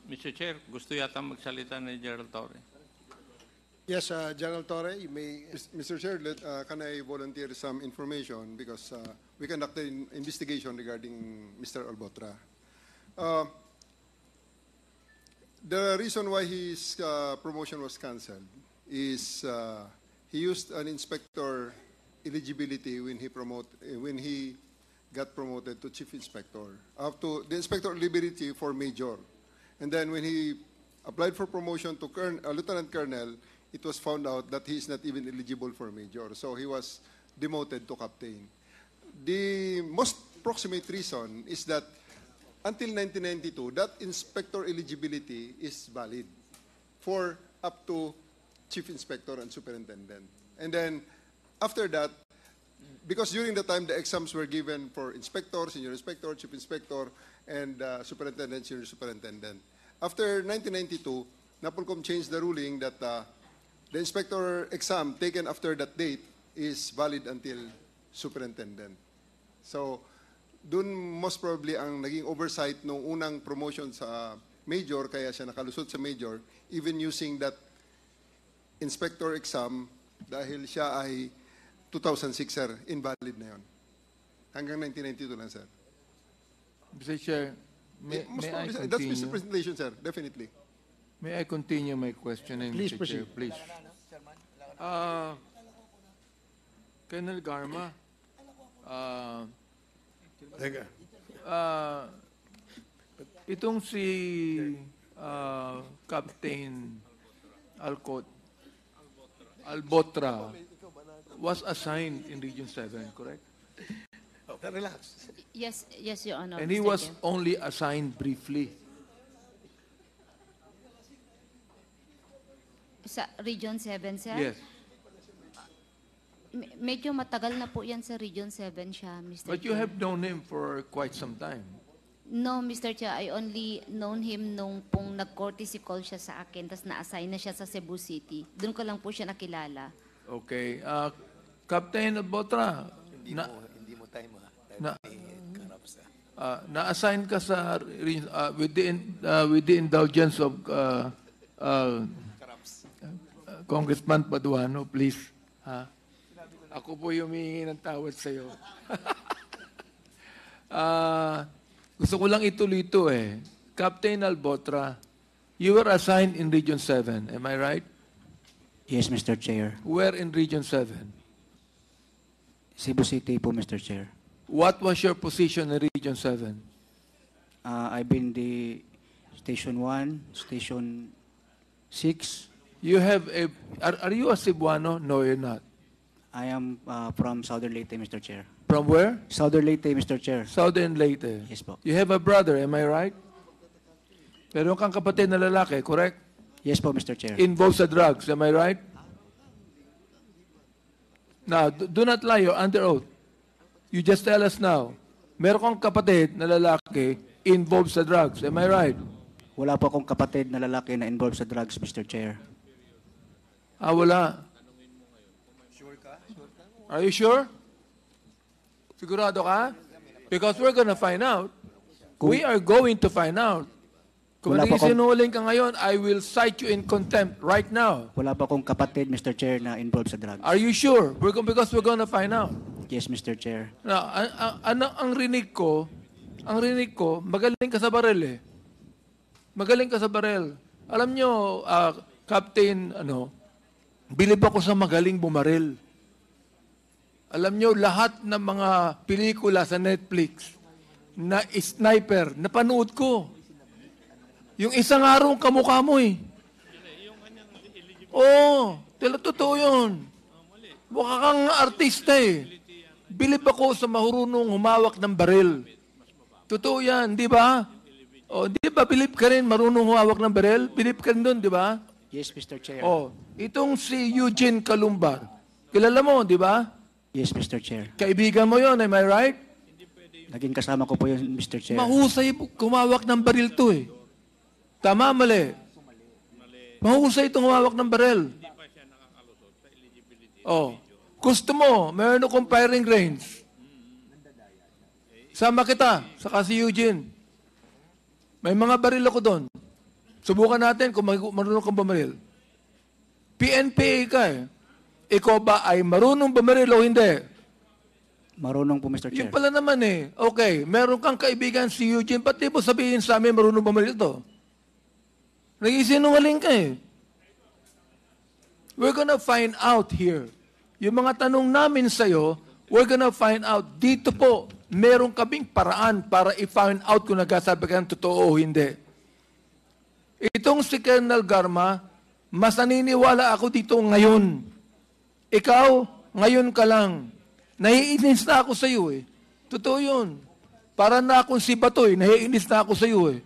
Mr. Chair, gusto yata magsalita ni Gerald Torre. Yes, General Torre, you may... Mr. Chair, can I volunteer some information because we conducted an investigation regarding Mr. Albotra. The reason why his promotion was cancelled is he used an inspector eligibility when he got promoted to chief inspector, up to the inspector eligibility for major. And then when he applied for promotion to lieutenant colonel, it was found out that he is not even eligible for major. So he was demoted to captain. The most proximate reason is that until 1992, that inspector eligibility is valid for up to chief inspector and superintendent. And then after that, because during the time the exams were given for inspector, senior inspector, chief inspector, and superintendent, senior superintendent. After 1992, NAPOLCOM changed the ruling that the inspector exam taken after that date is valid until superintendent. So, dun most probably ang naging oversight nung unang promotion sa major, kaya siya nakalusot sa major, even using that inspector exam dahil siya ay 2006, sir, invalid na yun. Hanggang 1992 lang, sir. Mr. Chair, may I continue? That's misrepresentation, sir, definitely. May I continue my questioning, Please Mr. Chair, proceed. please? Colonel Garma, itong si Captain Albotra was assigned in Region 7, correct? Relax. Yes, Your Honor. And he Mr. was Chair. only assigned briefly. Sa Region 7, sir? Yes. Medyo matagal na po yan sa Region 7 siya, Mr. But you Chair. have known him for quite some time. No, Mr. Chair, I only known him nung pong nag-courtesy call siya sa akin, tapos na-assign na siya sa Cebu City. Doon ko lang po siya nakilala. Okay. Captain Albotra, Hindi mo time, na-assign ka sa with the indulgence of Congressman Paduano, please. Ako po yung humihingi ng tawad sa iyo. Gusto ko lang ituloy ito eh. Captain Albotra, you were assigned in Region 7, am I right? Yes, Mr. Chair. Where in Region 7? Cebu City po, Mr. Chair. What was your position in Region 7? I've been the Station 1, Station 6. You have a... Are you a Cebuano? No, you're not. I am from Southern Leyte, Mr. Chair. From where? Southern Leyte, Mr. Chair. Southern Leyte. Yes po. You have a brother, am I right? Meron kang kapatid na lalaki, correct? Yes po, Mr. Chair. Involved sa drugs, am I right? Now, do not lie, you're under oath. You just tell us now. Meron kang kapatid na lalaki involved sa drugs, am I right? Wala po akong kapatid na lalaki na involved sa drugs, Mr. Chair. Wala. Are you sure? Sigurado ka? Because we're gonna find out. We are going to find out. Kung Wala pa akong- sinungaling ka ngayon, I will cite you in contempt right now. Wala pa akong kapatid, Mr. Chair, na involved sa drugs. Are you sure? Because we're gonna find out. Yes, Mr. Chair. Now, ang rinig ko, magaling ka sa barel eh. Magaling ka sa barel. Alam nyo, Captain, bilib ako sa magaling bumaril. Alam nyo, lahat ng mga pelikula sa Netflix na sniper, napanood ko. Yung isang araw kamukha mo eh. Oo, totoo yun. Mukha kang artista eh. Bilib ako sa marunong humawak ng baril. Totoo yan, di ba? O, di ba bilib ka rin marunong humawak ng baril? Bilib ka rin doon, di ba? Yes, Mr. Chair. O, itong si Eugene Calumbar. Kilala mo, di ba? Yes, Mr. Chair. Kaibigan mo yon, am I right? Naging kasama ko po yun, Mr. Chair. Mahusay humawak ng baril to eh. Tama, mali. Mahusay itong humawak ng baril. Oh, gusto mo, meron akong firing range. Sama kita, saka si Eugene. May mga baril ako doon. Subukan natin kung marunong kang bumaril. PNPA ka eh. Ikaw ba ay marunong bumaril o hindi? Marunong po, Mr. Chair. Yung pala naman eh. Okay, meron kang kaibigan si Eugene, pati mo sabihin sa amin marunong bumaril ito? Nag-isinungaling ka eh. We're gonna find out here. Yung mga tanong namin sa'yo, we're gonna find out. Dito po, meron kaming paraan para i-find out kung nagsasabi ka ng totoo o hindi. Itong si Colonel Garma, mas naniniwala ako dito ngayon. Ikaw, ngayon ka lang. Naiinis na ako sa'yo eh. Totoo yun. Para na akong si Batoy, naiinis na ako sa'yo eh.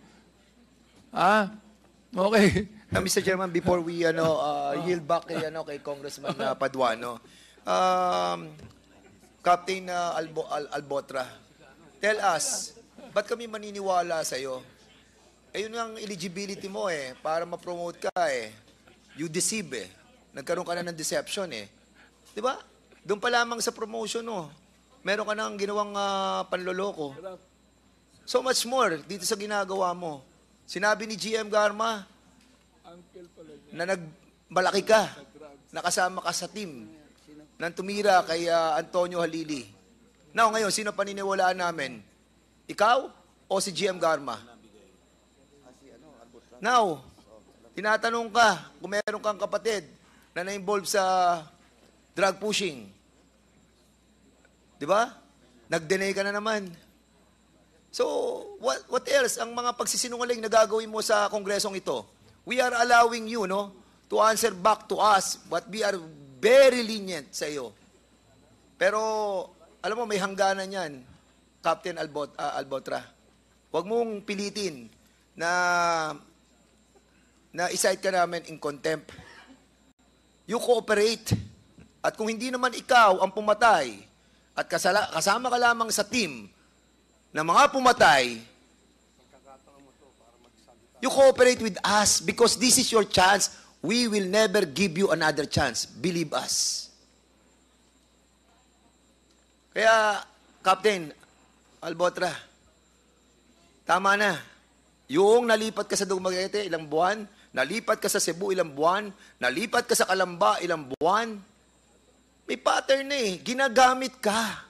Okay. Mr. Chairman, before we yield back kay Congressman Paduano, Captain Albotra, tell us, ba't kami maniniwala sa'yo? Yun ang eligibility mo eh, para ma-promote ka eh. You deceive eh. Nagkaroon ka na ng deception eh. Di ba? Doon pa lamang sa promotion no. Meron ka nang ginawang panloloko. So much more dito sa ginagawa mo. Sinabi ni GM Garma na nagmalaki ka, nakasama ka sa team nang tumira kay Antonio Halili. Now, ngayon, sino paniniwalaan namin? Ikaw o si GM Garma? Now, tinatanong ka kung meron kang kapatid na na-involve sa drug pushing. Di ba? Nag-deny ka na naman. So, what else ang mga pagsisinungaling na gagawin mo sa kongresong ito? We are allowing you, to answer back to us, but we are very lenient sa iyo. Pero, alam mo, may hangganan yan, Captain Albotra. Huwag mong pilitin na i-cite ka namin in contempt. You cooperate. At kung hindi naman ikaw ang pumatay, at kasama ka lamang sa team na mga pumatay, you cooperate with us because this is your chance. We will never give you another chance. Believe us. Kaya, Captain Albotra, tama na. Yung nalipat ka sa Dumaguete, ilang buwan. Nalipat ka sa Cebu, ilang buwan. Nalipat ka sa Calamba, ilang buwan. May pattern eh. Ginagamit ka.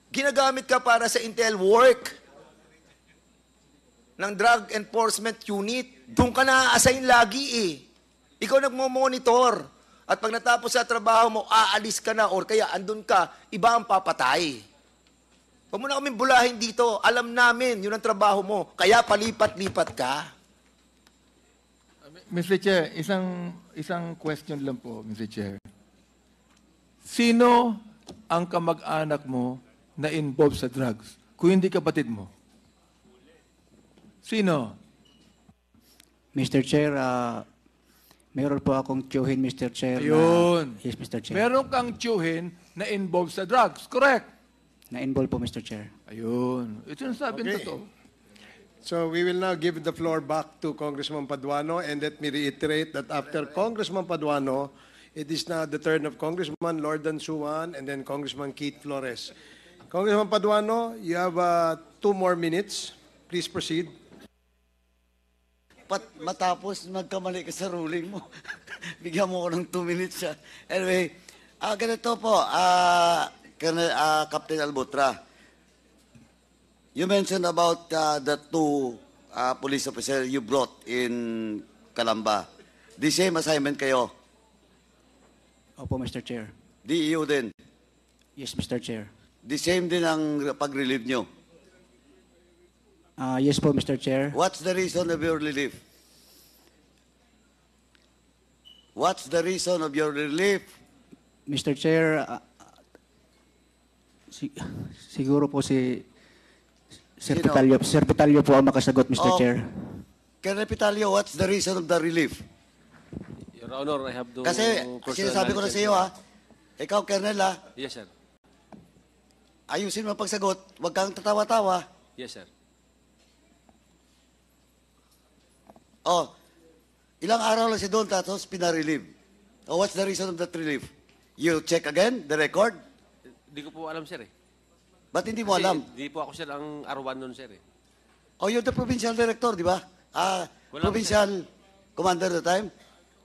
Ginagamit ka para sa intel work ng Drug Enforcement Unit. Doon ka na-assign lagi eh. Ikaw nagmo-monitor. At pag natapos sa trabaho mo, aalis ka na or kaya andun ka, iba ang papatay. Huwag mo na kaming bulahin dito. Alam namin, yun ang trabaho mo. Kaya palipat-lipat ka. Mr. Chair, isang question lang po, Mr. Chair. Sino ang kamag-anak mo na involved sa drugs? Kung hindi kapatid mo. Sino? Mr. Chair, meron po akong tiyuhin, Mr. Chair. Ayun. Yes, Mr. Chair. Meron kang tiyuhin na involved sa drugs. Correct? Na-involve po, Mr. Chair. Ayun. Ito yung sabi Okay. totoo. So we will now give the floor back to Congressman Paduano, and let me reiterate that after Congressman Paduano, It is now the turn of Congressman Lordan Suwan and then Congressman Keith Flores. Congressman Paduano, you have 2 more minutes. Please proceed. Matapos magkamali ka sa ruling mo, bigyan mo ko ng 2 minutes siya. Anyway, ganito po, Captain Albutra, you mentioned about the 2 police officers you brought in Calamba. The same assignment kayo? Opo, Mr. Chair. DEO din? Yes, Mr. Chair. The same din ang pag-relieve nyo? Yes po, Mr. Chair. What's the reason of your relief? What's the reason of your relief? Mr. Chair, siguro po si Sir Sino? Pitalio. Sir Pitalio po ang makasagot, Mr. Oh, Chair. Colonel Pitalio, what's the reason of the relief? Your Honor, I have to... Kasi, sinasabi ko na sa iyo, ikaw, Colonel, Yes, sir. ayusin mo ang pagsagot, huwag kang tatawa-tawa. Yes, sir. Oh, ilang araw lang si Don tapos pinarelieve. Oh, what's the reason of that relief? You check again, the record? Hindi ko po alam, sir, eh. Ba't hindi mo alam? Hindi po ako, sir, ang R1 nun, sir, eh. Oh, you're the provincial director, di ba? Wala Provincial commander at the time?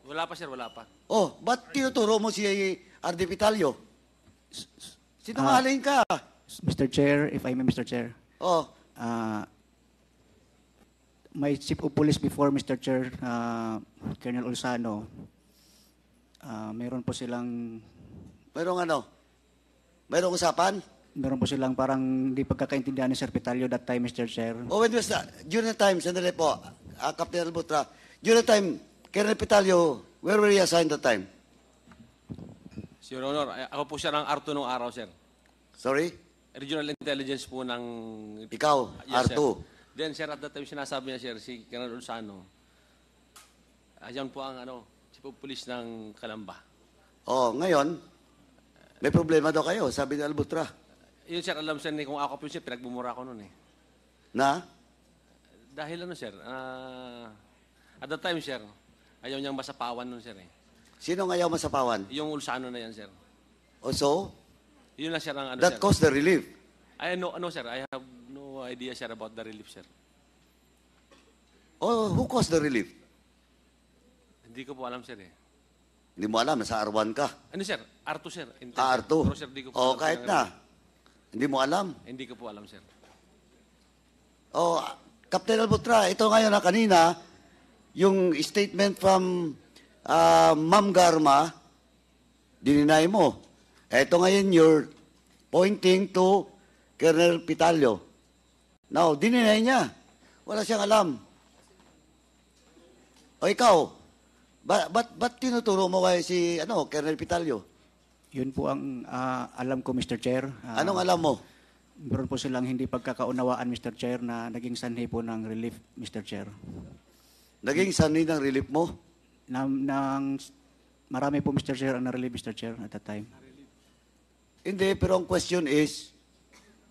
Wala pa, sir, wala pa. Oh, ba't tinuturo mo si RD Pitalio? Sinungaling ka. Mr. Chair, if I may, Mr. Chair. Oh. My chief of police before, Mr. Chair, Colonel Ulsano, meron po silang... Merong ano? Merong usapan? Meron po silang parang hindi pagkakaintindihan ni Sir Pitalio that time, Mr. Chair. Oh, when was that? During the time, sandali po, Captain Albutra, during the time, Colonel Pitalio, where were you assigned that time? Your Honor, ako po siya ng R2 nung araw, sir. Sorry? Regional Intelligence po ng... Ikaw, Yes, R2. sir. Then, sir, at that time, sinasabi niya, sir, si Colonel Ulsano, ayan po ang chief of police ng Calamba. Oh, ngayon, may problema daw kayo, sabi ni Albutra. Yun, sir, alam, sir, kung ako po siya, pinagbumura ko noon, eh. Na? Dahil sir, at that time, sir, ayaw niyang masapawan nun, sir, eh. Sino ang ayaw masapawan? Yung Ulsano na yan, sir. O so? Yun na, sir, ang That sir. caused the relief? Sir, I have no idea, sir, about the relief, sir. Oh, who caused the relief? Hindi ko po alam, sir, eh. Hindi mo alam, nasa R1 ka. Ano, sir? R2, sir. R2. Pero, sir, di ko po Oh, alam, kahit sir, na. Hindi mo alam. Hindi ko po alam, sir. Oh, Captain Albutra, ito ngayon na kanina, yung statement from Ma'am Garma, dininay mo. Ito ngayon, you're pointing to Colonel Pitalio. Now, dininay niya. Wala siyang alam. O ikaw, ba't tinuturo mo kay si Colonel Pitalio? Yun po ang alam ko, Mr. Chair. Anong alam mo? Meron po silang hindi pagkakaunawaan, Mr. Chair, na naging sanhi po ng relief, Mr. Chair. Naging sanhi ng relief mo? Marami po, Mr. Chair, ang na-relieve, Mr. Chair, at that time. Hindi, pero ang question is...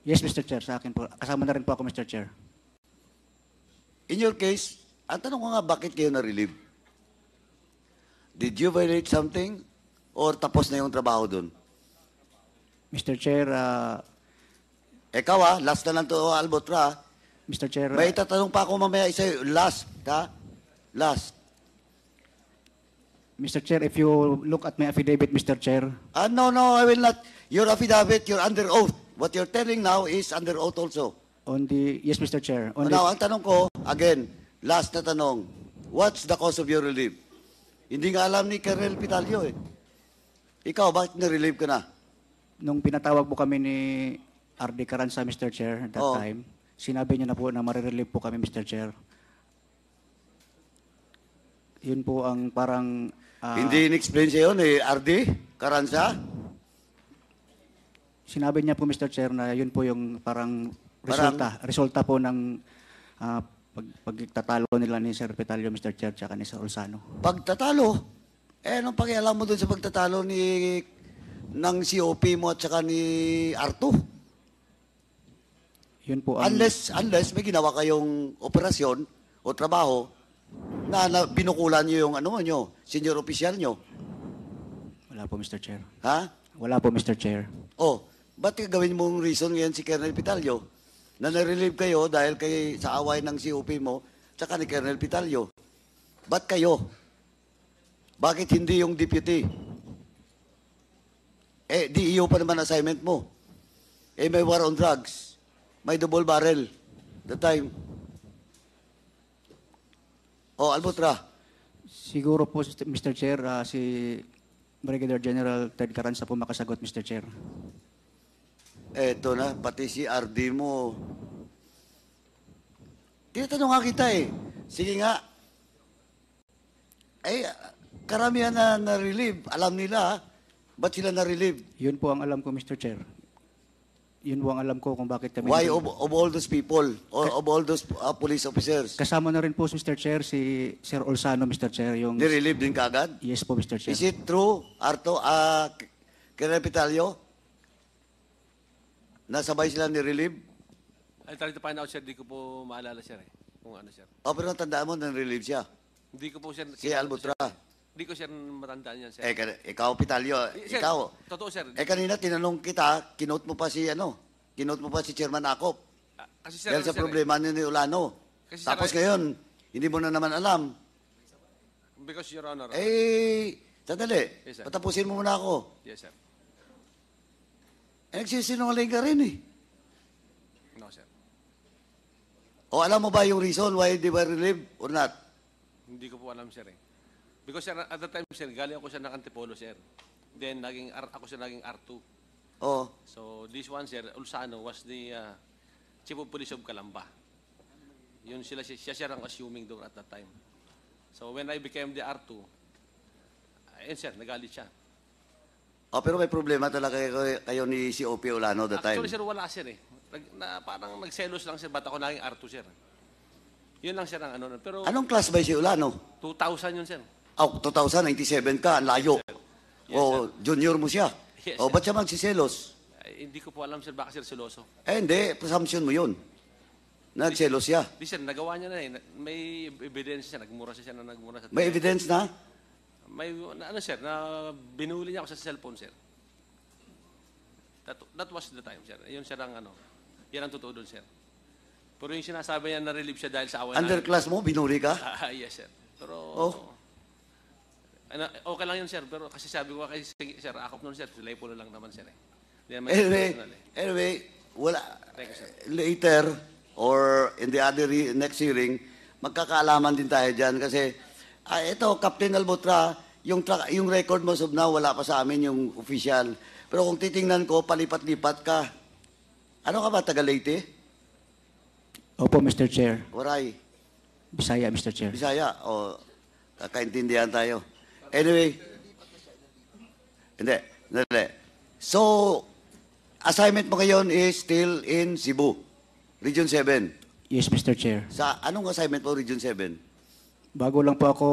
Yes, Mr. Chair, sa akin po. Kasama na rin po ako, Mr. Chair. In your case, ang tanong ko nga, bakit kayo na-relieve? Did you violate something? Or tapos na yung trabaho dun? Mr. Chair, Ikaw last na lang to, Albutra. Mr. Chair, may tatanong pa ako mamaya isa, last, ha? Last. Mr. Chair, if you look at my affidavit, Mr. Chair. No, I will not. Your affidavit, you're under oath. What you're telling now is under oath also. Yes, Mr. Chair. Now, ang tanong ko, again, last na tanong, what's the cause of your relief? Hindi nga alam ni Colonel Pitalio eh. Ikaw, bakit na-relieve ka na? Nung pinatawag po kami ni RD Caranza, Mr. Chair, at that time, sinabi niya na po na marirelieve po kami, Mr. Chair. Yun po ang parang... Hindi in-explain sa'yo ni RD Caranza? Sinabi niya po, Mr. Chair, na yun po yung parang resulta po ng pagtatalo nila ni Sir Pitalio, Mr. Chair, tsaka ni Sir Ulsano. Pagtatalo? Anong pakialam mo dun sa pagtatalo ng COP mo at saka ni Arto? Yun po ang... Unless may ginawa kayong operasyon o trabaho na binukulan nyo yung nyo, senior official nyo. Wala po, Mr. Chair. Ha? Wala po, Mr. Chair. Oh, ba't gawin mong reason ngayon si Colonel Pitalio na na-relieve kayo dahil sa away ng COP mo tsaka ni Colonel Pitalio? Ba't kayo? Bakit hindi yung deputy? DEO pa naman assignment mo. May war on drugs. May double barrel. That time. Albutra. Siguro po, Mr. Chair, si Brigadier General Ted Carranza po makasagot, Mr. Chair. Eto na, pati si RD mo. Tinatanong nga kita Sige nga. Karamihan na na-relieve. Alam nila, ba't sila na-relieve? Yun po ang alam ko, Mr. Chair. Yun po ang alam ko kung bakit kami... Why of all those people, of all those police officers? Kasama na rin po, Mr. Chair, si Sir Olsano, Mr. Chair. Yung... Ni-relieve din kaagad? Yes po, Mr. Chair. Is it true, Arto, Colonel Pitalio? Nasabay sila ni-relieve? I try to find out, sir. Di ko po maalala, sir. Kung ano, sir. Pero natandaan mo na relieve siya? Hindi ko po, sir. Si Albutra? Hindi ko, sir, matandaan yan, sir. Ikaw, Pitalio, Sir, ikaw. totoo, sir. Kanina tinanong kita, kinote mo pa si Chairman Akop. Kasi, sir, Dahil sa problema ni Ulano. Kasi, Tapos sir, ngayon, hindi mo na naman alam. Because, Your Honor. Sandali. Yes, sir. Patapusin mo muna ako. Yes, sir. Nagsisinungaling ka rin No, sir. alam mo ba yung reason why they were relieved or not? Hindi ko po alam, sir. Because, sir, at the time, sir, galing ako siya ng Antipolo, sir. Then, ako siya naging R2. Oo. So, this one, sir, Ulsano was the Chief of Police of Calamba. Yun siya ang assuming doon at that time. So, when I became the R2, ayun, sir, nagalit siya. Pero may problema talaga kayo ni COP Ulano that time. Actually, sir, wala, sir, parang nagselos lang, sir, ba't ako naging R2, sir? Yun lang, sir, ang ano. Pero, Anong class ba si Ulano? 2000 yun, sir. 2000, 97 ka, ang layo. Yes, junior mo siya. Yes, ba't siya magsiselos? Hindi ko po alam, sir, baka, sir, seloso. Hindi, presumption mo yun. Nagselos siya. Di, sir, nagawa niya na May evidence siya, nagmura siya na nagmura sa... May evidence na? May, sir, na binuli niya ako sa cellphone, sir. That was the time, sir. Yun, sir, ang yan ang totoo doon, sir. Pero yung sinasabi niya, na-relieve siya dahil sa away Underclass mo, binuri ka? Yes, sir. Pero, okay lang yun, sir. Pero kasi sabi ko kay sir, akop nun, sir. Silay po lang naman, sir. Anyway, wala. Thank you, sir. Later, or in the other next hearing, magkakaalaman din tayo dyan. Kasi, ito, Captain Albutra, yung record mo of now, wala pa sa amin yung official. Pero kung titingnan ko, palipat-lipat ka. Ano ka ba, taga Leyte? Opo, Mr. Chair. Waray. Bisaya, Mr. Chair. Bisaya. Kakaintindihan tayo. Anyway. Hindi. So, assignment mo ngayon is still in Cebu, Region 7. Yes, Mr. Chair. Sa anong assignment mo, Region 7? Bago lang po ako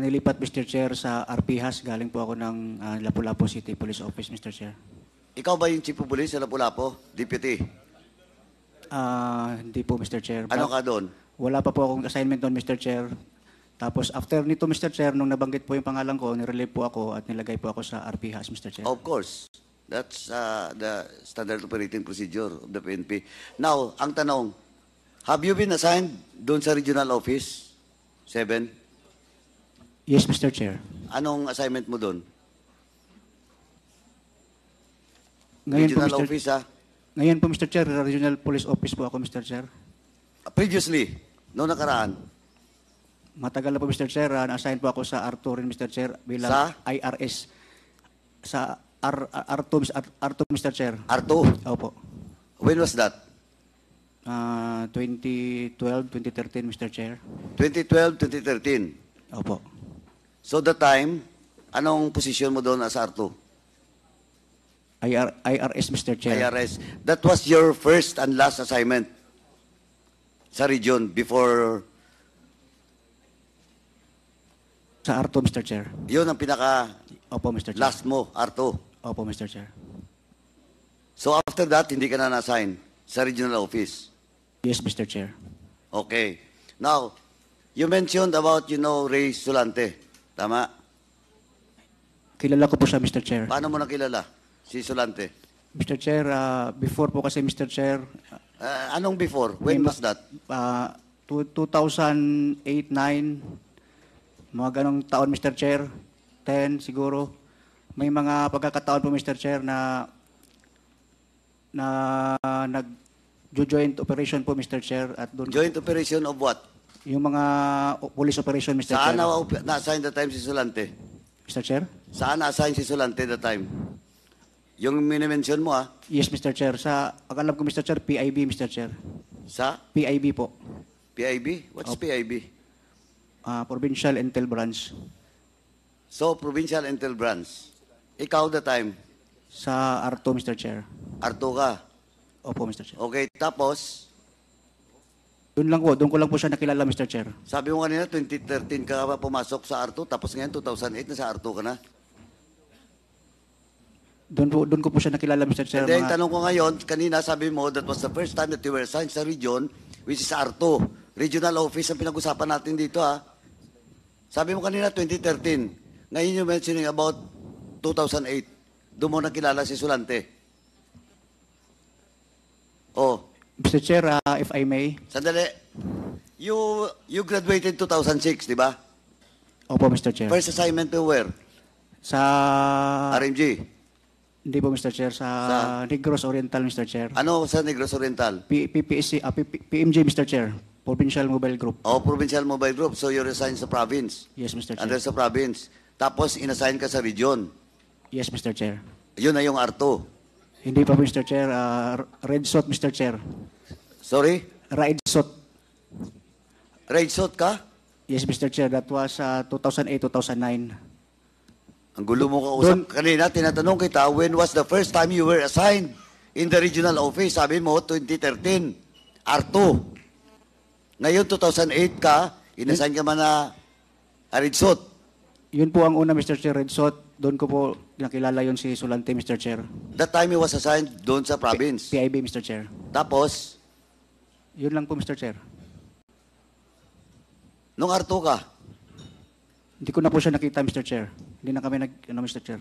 nilipat, Mr. Chair, sa RPHAS. Galing po ako ng Lapu-Lapu City Police Office, Mr. Chair. Ikaw ba yung Chief of Police sa Lapu-Lapu? Deputy? Hindi po, Mr. Chair. Ano ka doon? Wala pa po akong assignment doon, Mr. Chair. Tapos after nito, Mr. Chair, nung nabanggit po yung pangalan ko, nirelieve po ako at nilagay po ako sa RPHAS, Mr. Chair. Of course. That's the standard operating procedure of the PNP. Now, ang tanong, have you been assigned doon sa regional office? 7? Yes, Mr. Chair. Anong assignment mo doon? Ngayon Regional po, Mr. office, Ngayon po, Mr. Chair, Regional Police Office po ako, Mr. Chair. Previously, noong nakaraan? Matagal na po, Mr. Chair. Na-assign po ako sa R2 rin, Mr. Chair, bilang Sa? IRS. Sa R2, Mr. Chair. R2? Opo. When was that? 2012, 2013, Mr. Chair. 2012, 2013? Opo. So the time, anong position mo doon as R2? IRS, Mr. Chair. IRS. That was your first and last assignment sa region before... Sa R2, Mr. Chair. Yun ang pinaka... Opo, Mr. Chair. Last mo, R2. Opo, Mr. Chair. So after that, hindi ka na na-assign sa regional office? Yes, Mr. Chair. Okay. Now, you mentioned about, Ray Sulante. Tama? Kilala ko po siya, Mr. Chair. Paano mo nakilala si Solante? Mr. Chair, before po kasi, Mr. Chair, Anong before? When was that? 2008, 9, mga ganong taon, Mr. Chair, 10 siguro. May mga pagkakataon po, Mr. Chair, na nag-joint operation po, Mr. Chair. At doon, Joint operation of what? yung mga police operation, Mr. Saan Chair. na-assign the time si Solante? Mr. Chair? Saan na-assign si Solante the time? Yung minimension mo, Yes, Mr. Chair. Ang alam ko, Mr. Chair, PIB, Mr. Chair. Sa? PIB po. PIB? What's PIB? Provincial Intel Branch. So, Provincial Intel Branch. Ikaw the time? Sa Arto, Mr. Chair. Arto ka? Opo, Mr. Chair. Okay, tapos, Doon ko lang po siya nakilala, Mr. Chair. sabi mo kanina, 2013 ka ba pumasok sa Arto, tapos ngayon, 2008 na sa Arto ka na? Doon ko po siya nakilala, Mr. Chair. And then, tanong ko ngayon, kanina sabi mo, that was the first time that you were assigned sa region, which is Arto. Regional office ang pinag-usapan natin dito, ha? Sabi mo kanina, 2013. Ngayon you're mentioning about 2008. Doon mo nakilala si Solante. Oh. Mr. Chair, if I may. Sandali. You graduated 2006, di ba? Opo, Mr. Chair. First assignment to where? Sa RMG? Hindi po, Mr. Chair. Sa Negros Oriental, Mr. Chair. Ano sa Negros Oriental? PMG, Mr. Chair. Provincial Mobile Group. Oh, Provincial Mobile Group. So you're assigned sa province? Yes, Mr. Chair. Under sa province. Tapos inassign ka sa region? Yes, Mr. Chair. Yun na yung Arto? Hindi pa, Mr. Chair. Red Sot, Mr. Chair. Sorry? Red Sot. Red Sot ka? Yes, Mr. Chair. That was 2008-2009. Ang gulo mo kausap. Kanina, tinatanong kita, when was the first time you were assigned in the regional office? Sabi mo, 2013. Arto. Ngayon, 2008 ka, inassign ka man na Red Sot. Yun po ang una, Mr. Chair, Red Sot. Doon ko po nakilala yun si Solante, Mr. Chair. That time he was assigned doon sa province? PIB, Mr. Chair. Tapos? Yun lang po, Mr. Chair. Nung Arto ka? Hindi ko na po siya nakita, Mr. Chair. Hindi na kami Mr. Chair,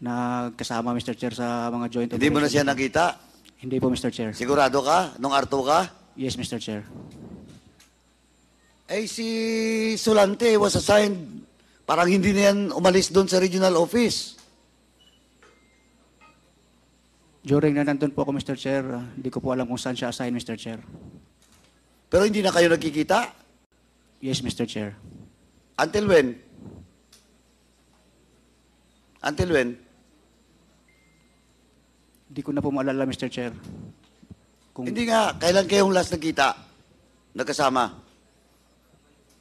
nagkasama, Mr. Chair, sa mga joint Hindi mo na siya nakita? Hindi po, Mr. Chair. Sigurado ka? Nung Arto ka? Yes, Mr. Chair. Eh, si Solante was assigned, parang hindi na yan umalis doon sa regional office. During na nandun po ako, Mr. Chair, hindi ko po alam kung saan siya assigned, Mr. Chair. Pero hindi na kayo nagkikita? Yes, Mr. Chair. Until when? Until when? Hindi ko na po maalala, Mr. Chair. Hindi nga, kailan kayong last nagkita? Nagkasama?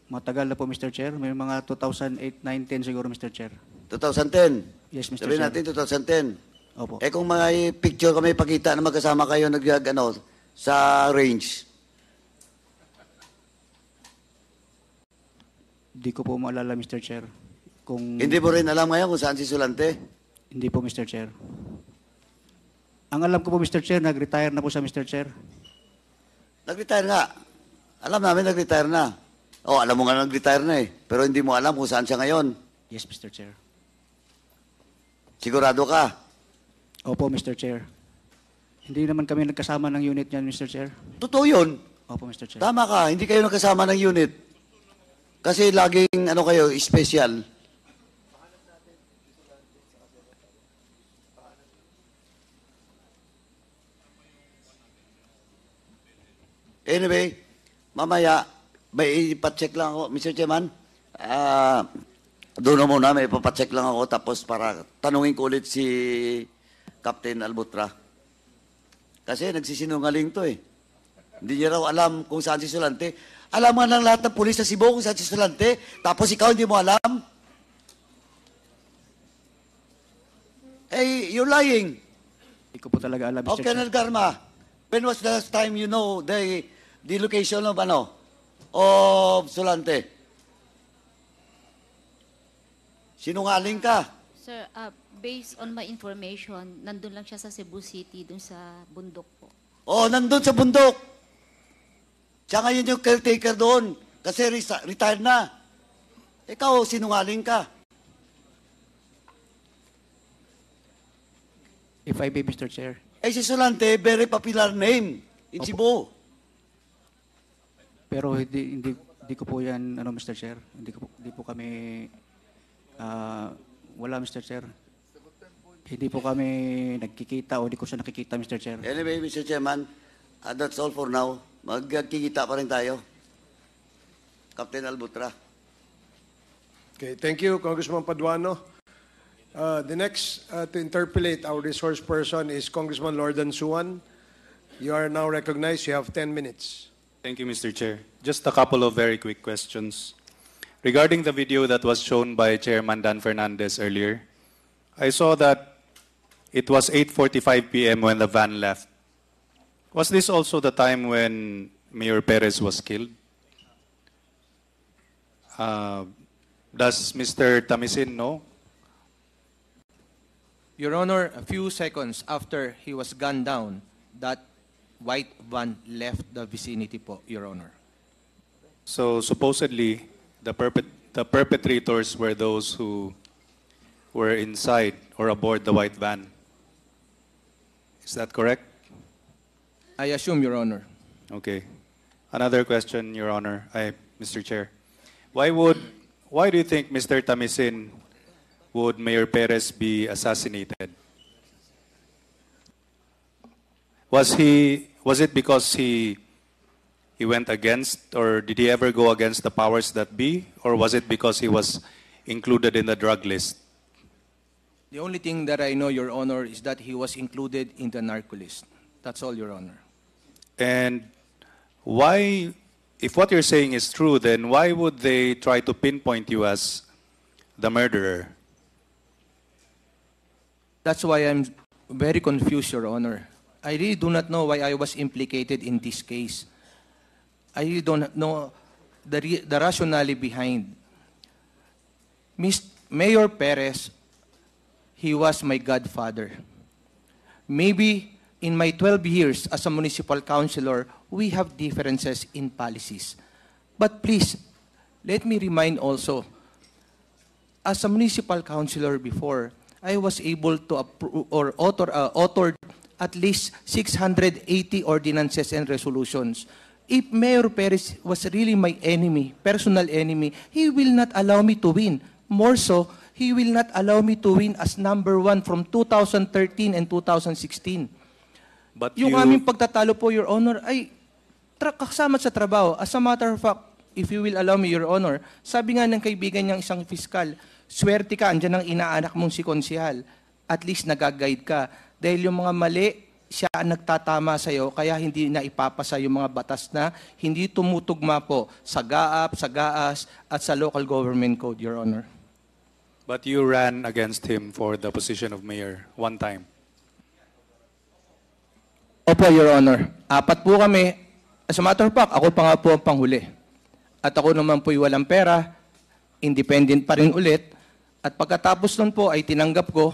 Matagal na po, Mr. Chair. May mga 2008, 9, 10 siguro, Mr. Chair. 2010? Yes, Mr. Sabihin Chair. natin 2010. Opo. Eh kung may picture kami pakita na magkasama kayo sa range. Hindi ko po maalala, Mr. Chair. Hindi mo rin alam ngayon kung saan si Solante? Hindi po, Mr. Chair. Ang alam ko po, Mr. Chair, nag-retire na po siya, Mr. Chair. Nag-retire nga. Alam namin nag-retire na. Oh, alam mo nga nag-retire na eh. Pero hindi mo alam kung saan siya ngayon. Yes, Mr. Chair. Sigurado ka? Opo, Mr. Chair. Hindi naman kami nagkasama ng unit niyan, Mr. Chair. Totoo yun. Opo, Mr. Chair. Tama ka, hindi kayo nagkasama ng unit. Kasi laging, kayo, special. Anyway, mamaya, may ipacheck lang ako. Mr. Chairman, doon na muna, may ipapacheck lang ako. Tapos para tanungin ko ulit si Captain Albutra. Kasi nagsisinungaling to eh. Hindi niya raw alam kung saan si Solante. Alam nga ng lahat ng pulis sa Cebu kung saan si Solante. Tapos ikaw hindi mo alam? Hey, you're lying. Hindi ko po talaga alam, Mr. Okay, Colonel Garma, when was the last time you know the location of of Solante? Sinungaling ka. Sir, based on my information, nandun lang siya sa Cebu City, dun sa bundok po. Oh, nandun sa bundok. Siya ngayon yung caretaker doon kasi retired na. Ikaw, sinungaling ka. If I may, Mr. Chair. Eh, si Solante, very popular name in Cebu. Pero hindi ko po yan, Mr. Chair. Hindi po kami, wala, Mr. Chair. Hindi po kami nagkikita o hindi ko siya nakikita, Mr. Chair. Anyway, Mr. Chairman, that's all for now. Magkikita pa rin tayo. Captain Albutra. Okay, thank you, Congressman Paduano. The next to interpolate our resource person is Congressman Lordan Suwan. You are now recognized. You have 10 minutes. Thank you, Mr. Chair. Just a couple of very quick questions. Regarding the video that was shown by Chairman Dan Fernandez earlier, I saw that it was 8:45 p.m. when the van left. Was this also the time when Mayor Perez was killed? Does Mr. Tamisin know? Your Honor, a few seconds after he was gunned down, that white van left the vicinity po, Your Honor. So supposedly, the perpetrators were those who were inside or aboard the white van. Is that correct? I assume, Your Honor. Okay. Another question, Your Honor, Mr. Chair. Why do you think Mr. Tamisin would Mayor Perez be assassinated? Was it because he went against, or did he ever go against the powers that be, or was it because he was included in the drug list? The only thing that I know, Your Honor, is that he was included in the narco list. That's all, Your Honor. And why, if what you're saying is true, then why would they try to pinpoint you as the murderer? That's why I'm very confused, Your Honor. I really do not know why I was implicated in this case. I really don't know the rationale behind. Mayor Perez, he was my godfather. Maybe in my 12 years as a municipal councilor, we have differences in policies. But please, let me remind also, as a municipal councilor before, I was able to approve or authored at least 680 ordinances and resolutions. If Mayor Perez was really my enemy, personal enemy, he will not allow me to win. More so, he will not allow me to win as #1 from 2013 and 2016. But yung aming pagtatalo po, Your Honor, ay kasama sa trabaho. As a matter of fact, if you will allow me, Your Honor, sabi nga ng kaibigan niyang isang fiskal, swerte ka, andyan ang inaanak mong si konsihal. At least nag-guide ka. Dahil yung mga mali, siya ang nagtatama sa'yo, kaya hindi na ipapasa yung mga batas na hindi tumutugma po sa GAAP, sa GAAS, at sa local government code, Your Honor. But you ran against him for the position of mayor one time. Opo, Your Honor. 4 po kami. As a matter of fact, ako pa nga po ang panghuli. At ako naman po'y walang pera, independent pa rin ulit. At pagkatapos nun po ay tinanggap ko.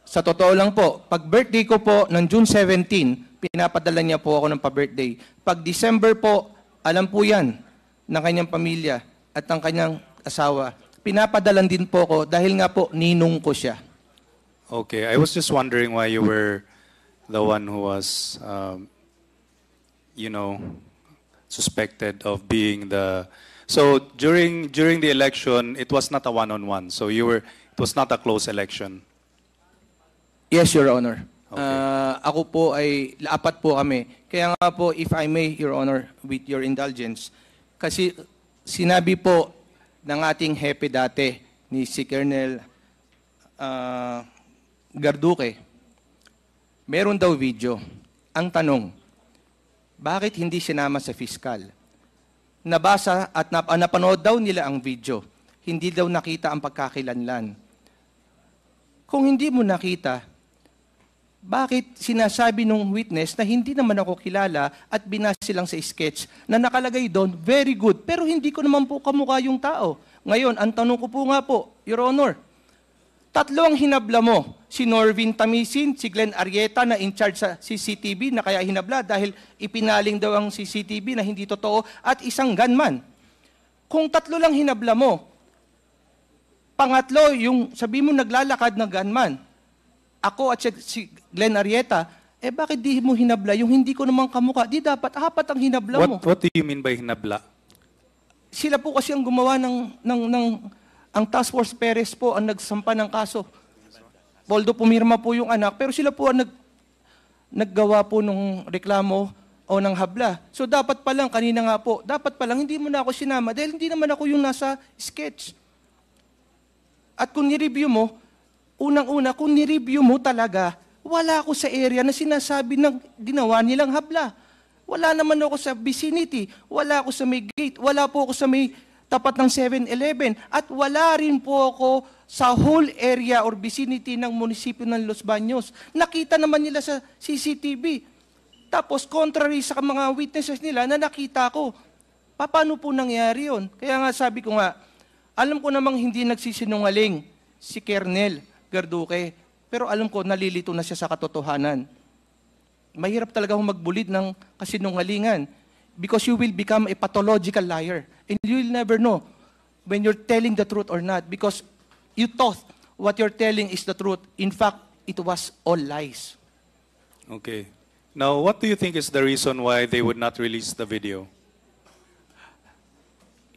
Sa totoo lang po, pag birthday ko po ng June 17, pinapadala niya po ako ng pa-birthday. Pag December po, alam po yan ng kanyang pamilya at ng kanyang asawa. Pinapadalan din po ko dahil nga po ninong ko siya. Okay, I was just wondering why you were the one who was, suspected of being the... So during the election, it was not a one-on-one. So it was not a close election. Yes, Your Honor. Okay. Ako po ay 4 po kami. Kaya nga po, if I may, Your Honor, with your indulgence, kasi sinabi po ng ating hepe dati, ni si Colonel Garduque, meron daw video. Ang tanong, bakit hindi sinama sa fiskal? Nabasa at napanood daw nila ang video. Hindi daw nakita ang pagkakilanlan. Kung hindi mo nakita, bakit sinasabi nung witness na hindi naman ako kilala at binase lang sa sketch na nakalagay doon, very good, pero hindi ko naman po kamukha yung tao. Ngayon, ang tanong ko po nga po, Your Honor, 3 ang hinabla mo, si Norvin Tamisin, si Glenn Arrieta na in charge sa CCTV na kaya hinabla dahil ipinaling daw ang CCTV na hindi totoo at isang gunman. Kung 3 lang hinabla mo, pangatlo, yung sabi mo naglalakad na gunman, ako at si Glenn Arrieta, bakit di mo hinabla yung hindi ko naman kamukha? Di dapat apat ang hinabla mo. What do you mean by hinabla? Sila po kasi ang gumawa ang Task Force Perez po ang nagsampa ng kaso. Although pumirma po yung anak, pero sila po ang naggawa po ng reklamo o ng habla. So dapat pa lang, kanina nga po, dapat pa lang hindi mo na ako sinama dahil hindi naman ako yung nasa sketch. At kung ni-review mo, unang-una, kung ni-review mo talaga, wala ako sa area na sinasabi ng ginawa nilang habla. Wala naman ako sa vicinity, wala ako sa may gate, wala po ako sa may tapat ng 7-Eleven, at wala rin po ako sa whole area or vicinity ng munisipyo ng Los Baños. Nakita naman nila sa CCTV. Tapos, contrary sa mga witnesses nila na nakita ko, paano po nangyari yun? Kaya nga sabi ko nga, alam ko namang hindi nagsisinungaling si Kernel Garduque, pero alam ko nalilito na siya sa katotohanan. Mahirap talaga magbulid ng kasinungalingan because you will become a pathological liar and you will never know when you're telling the truth or not because you thought what you're telling is the truth. In fact, it was all lies. Okay. Now, what do you think is the reason why they would not release the video?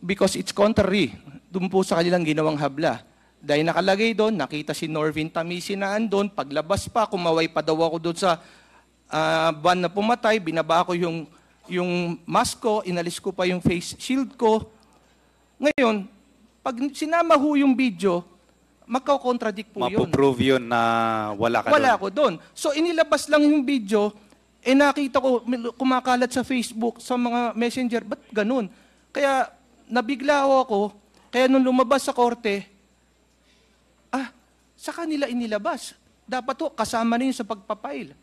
Because it's contrary dun po sa kanilang ginawang habla. Dahil nakalagay doon, nakita si Norvin Tamisi na andun, paglabas pa, kumaway pa daw ako doon sa van na pumatay, binaba ko yung mask ko, inalis ko pa yung face shield ko. Ngayon, pag sinama ho yung video, magkakontradict po yun. Mapuprove yun na wala ka Wala doon. ako doon. So inilabas lang yung video, nakita ko kumakalat sa Facebook, sa mga messenger, ba't ganun? Kaya nabigla ako, kaya nung lumabas sa korte, sa kanila inilabas. Dapat ho, kasama rin sa pagpapail.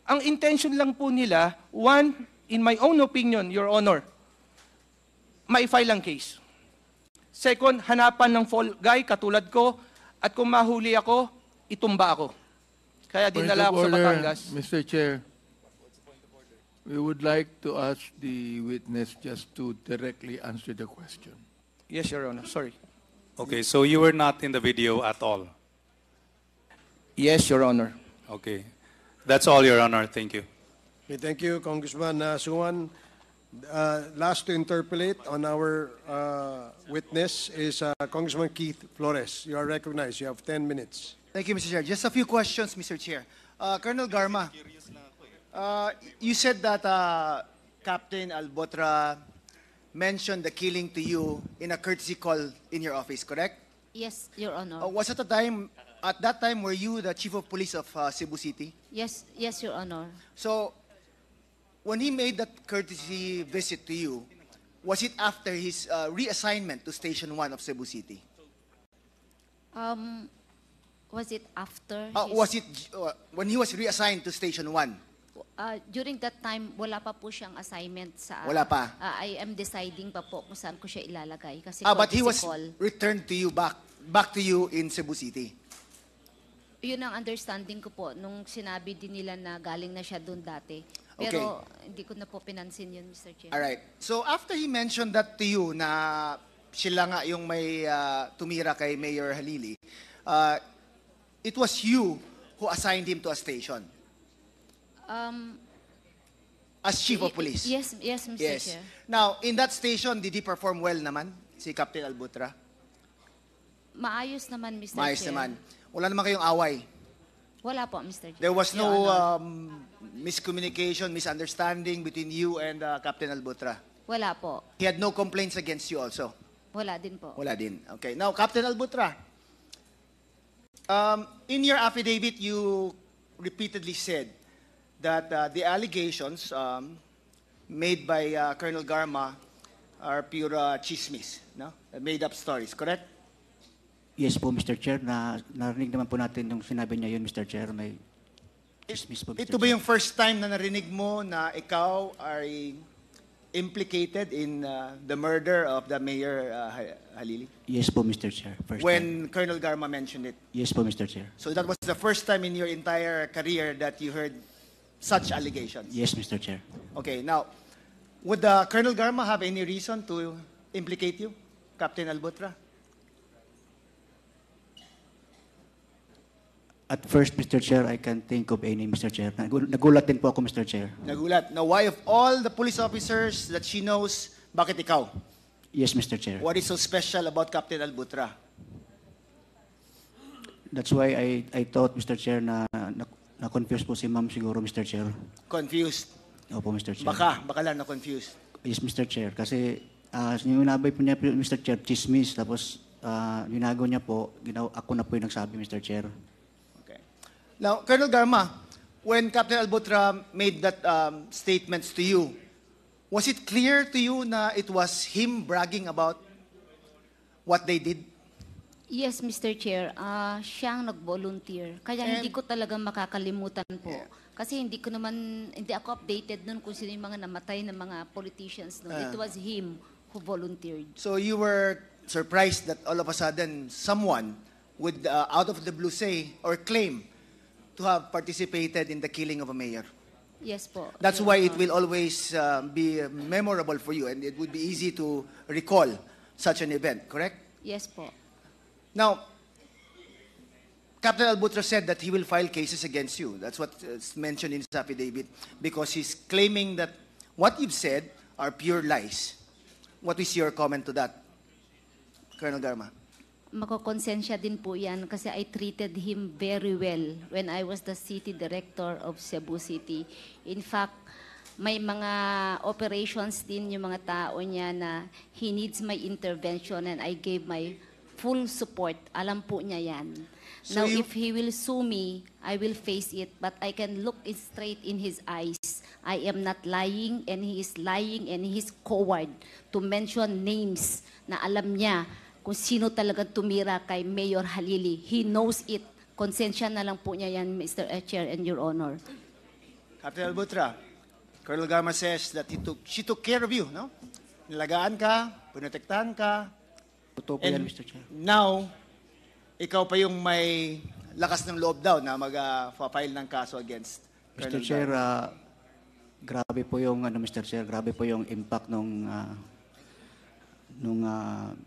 Ang intention lang po nila, one, in my own opinion, Your Honor, ma-file ang case. Second, hanapan ng fall guy katulad ko, at kung mahuli ako, itumba ako. Kaya dinala ako sa Batangas. Mr. Chair, we would like to ask the witness just to directly answer the question. Yes, Your Honor. Sorry. Okay, so you were not in the video at all? Yes, Your Honor. Okay. That's all, Your Honor. Thank you. Okay, thank you, Congressman Suwan. Last to interpolate on our witness is Congressman Keith Flores. You are recognized. You have 10 minutes. Thank you, Mr. Chair. Just a few questions, Mr. Chair. Colonel Garma, you said that Captain Albotra mentioned the killing to you in a courtesy call in your office, correct? Yes, Your Honor. At that time, were you the Chief of Police of Cebu City? Yes, Your Honor. So, when he made that courtesy visit to you, was it after his reassignment to Station 1 of Cebu City? Was it after? Was it when he was reassigned to Station 1? During that time, wala pa po siyang assignment sa... Wala pa? I am deciding pa po kung saan ko siya ilalagay. Kasi but he was call. returned to you back to you in Cebu City? Yun ang understanding ko po nung sinabi din nila na galing na siya doon dati. Pero hindi ko na po pinansin yun, Mr. Chair. Alright. So after he mentioned that to you na sila nga yung may tumira kay Mayor Halili, it was you who assigned him to a station? As Chief of Police? Yes, Mr. Chair. Now, in that station, did he perform well naman, si Captain Albutra? Maayos naman, Mr. Maayos Chair. naman. Wala naman kayong away? Wala po, Mr. Chair. There was Your no Honor. miscommunication, misunderstanding between you and Captain Albutra? Wala po. He had no complaints against you also? Wala din po. Wala din. Okay. Now, Captain Albutra, in your affidavit, you repeatedly said that the allegations made by Colonel Garma are pure chismis, no? Made-up stories, correct? Yes po, Mr. Chair. Narinig naman po natin yung sinabi niya yun, Mr. Chair. May chismis po, Mr. Ito ba yung first time na narinig mo na ikaw ay implicated in the murder of the Mayor Halili? Yes po, Mr. Chair. First time. When Colonel Garma mentioned it? Yes po, Mr. Chair. So that was the first time in your entire career that you heard such allegations? Yes, Mr. Chair. Okay, now, would Colonel Garma have any reason to implicate you, Captain Albutra? At first, Mr. Chair, I can't think of any, Mr. Chair. Nagulat din po ako, Mr. Chair. Nagulat. Now, why of all the police officers that she knows, bakit ikaw? Yes, Mr. Chair. What is so special about Captain Albutra? That's why I thought, Mr. Chair, na-confused po si ma'am siguro, Mr. Chair. Confused? Opo, Mr. Chair. Baka lang na-confused. Yes, Mr. Chair. Kasi yung inabay po niya, Mr. Chair, chismis. Tapos binago niya po, ako na po yung nagsabi, Mr. Chair. Now, Colonel Garma, when Captain Albutra made that statements to you, was it clear to you na it was him bragging about what they did? Yes, Mr. Chair. Siya ang nag-volunteer. Kaya hindi ko talaga makakalimutan po. Kasi hindi ako updated nun kung sino yung mga namatay ng mga politicians nun. It was him who volunteered. So you were surprised that all of a sudden someone would out of the blue say or claim to have participated in the killing of a mayor. Yes po. That's why it will always be memorable for you and it would be easy to recall such an event, correct? Yes po. Now, Captain Albutra said that he will file cases against you. That's what is mentioned in his affidavit because he's claiming that what you've said are pure lies. What is your comment to that, Colonel Garma? Makokonsensya din po yan kasi I treated him very well when I was the city director of Cebu City. In fact, may mga operations din yung mga tao niya na he needs my intervention and I gave my full support. Alam po niya yan. So now, if he will sue me, I will face it, but I can look it straight in his eyes. I am not lying and he is lying and he is coward to mention names na alam niya kung sino talaga tumira kay Mayor Halili. He knows it. Konsensya na lang po niya yan, Mr. Chair and Your Honor. Captain Albutra, Colonel Garma says that she took care of you, no? Nilagaan ka, pinotektahan ka. Totoo po yan, Mr. Chair. Now, ikaw pa yung may lakas ng loob daw na mag-file ng kaso against Mr. Colonel Chair, Garma. grabe po yung, Mr. Chair, grabe po yung impact nung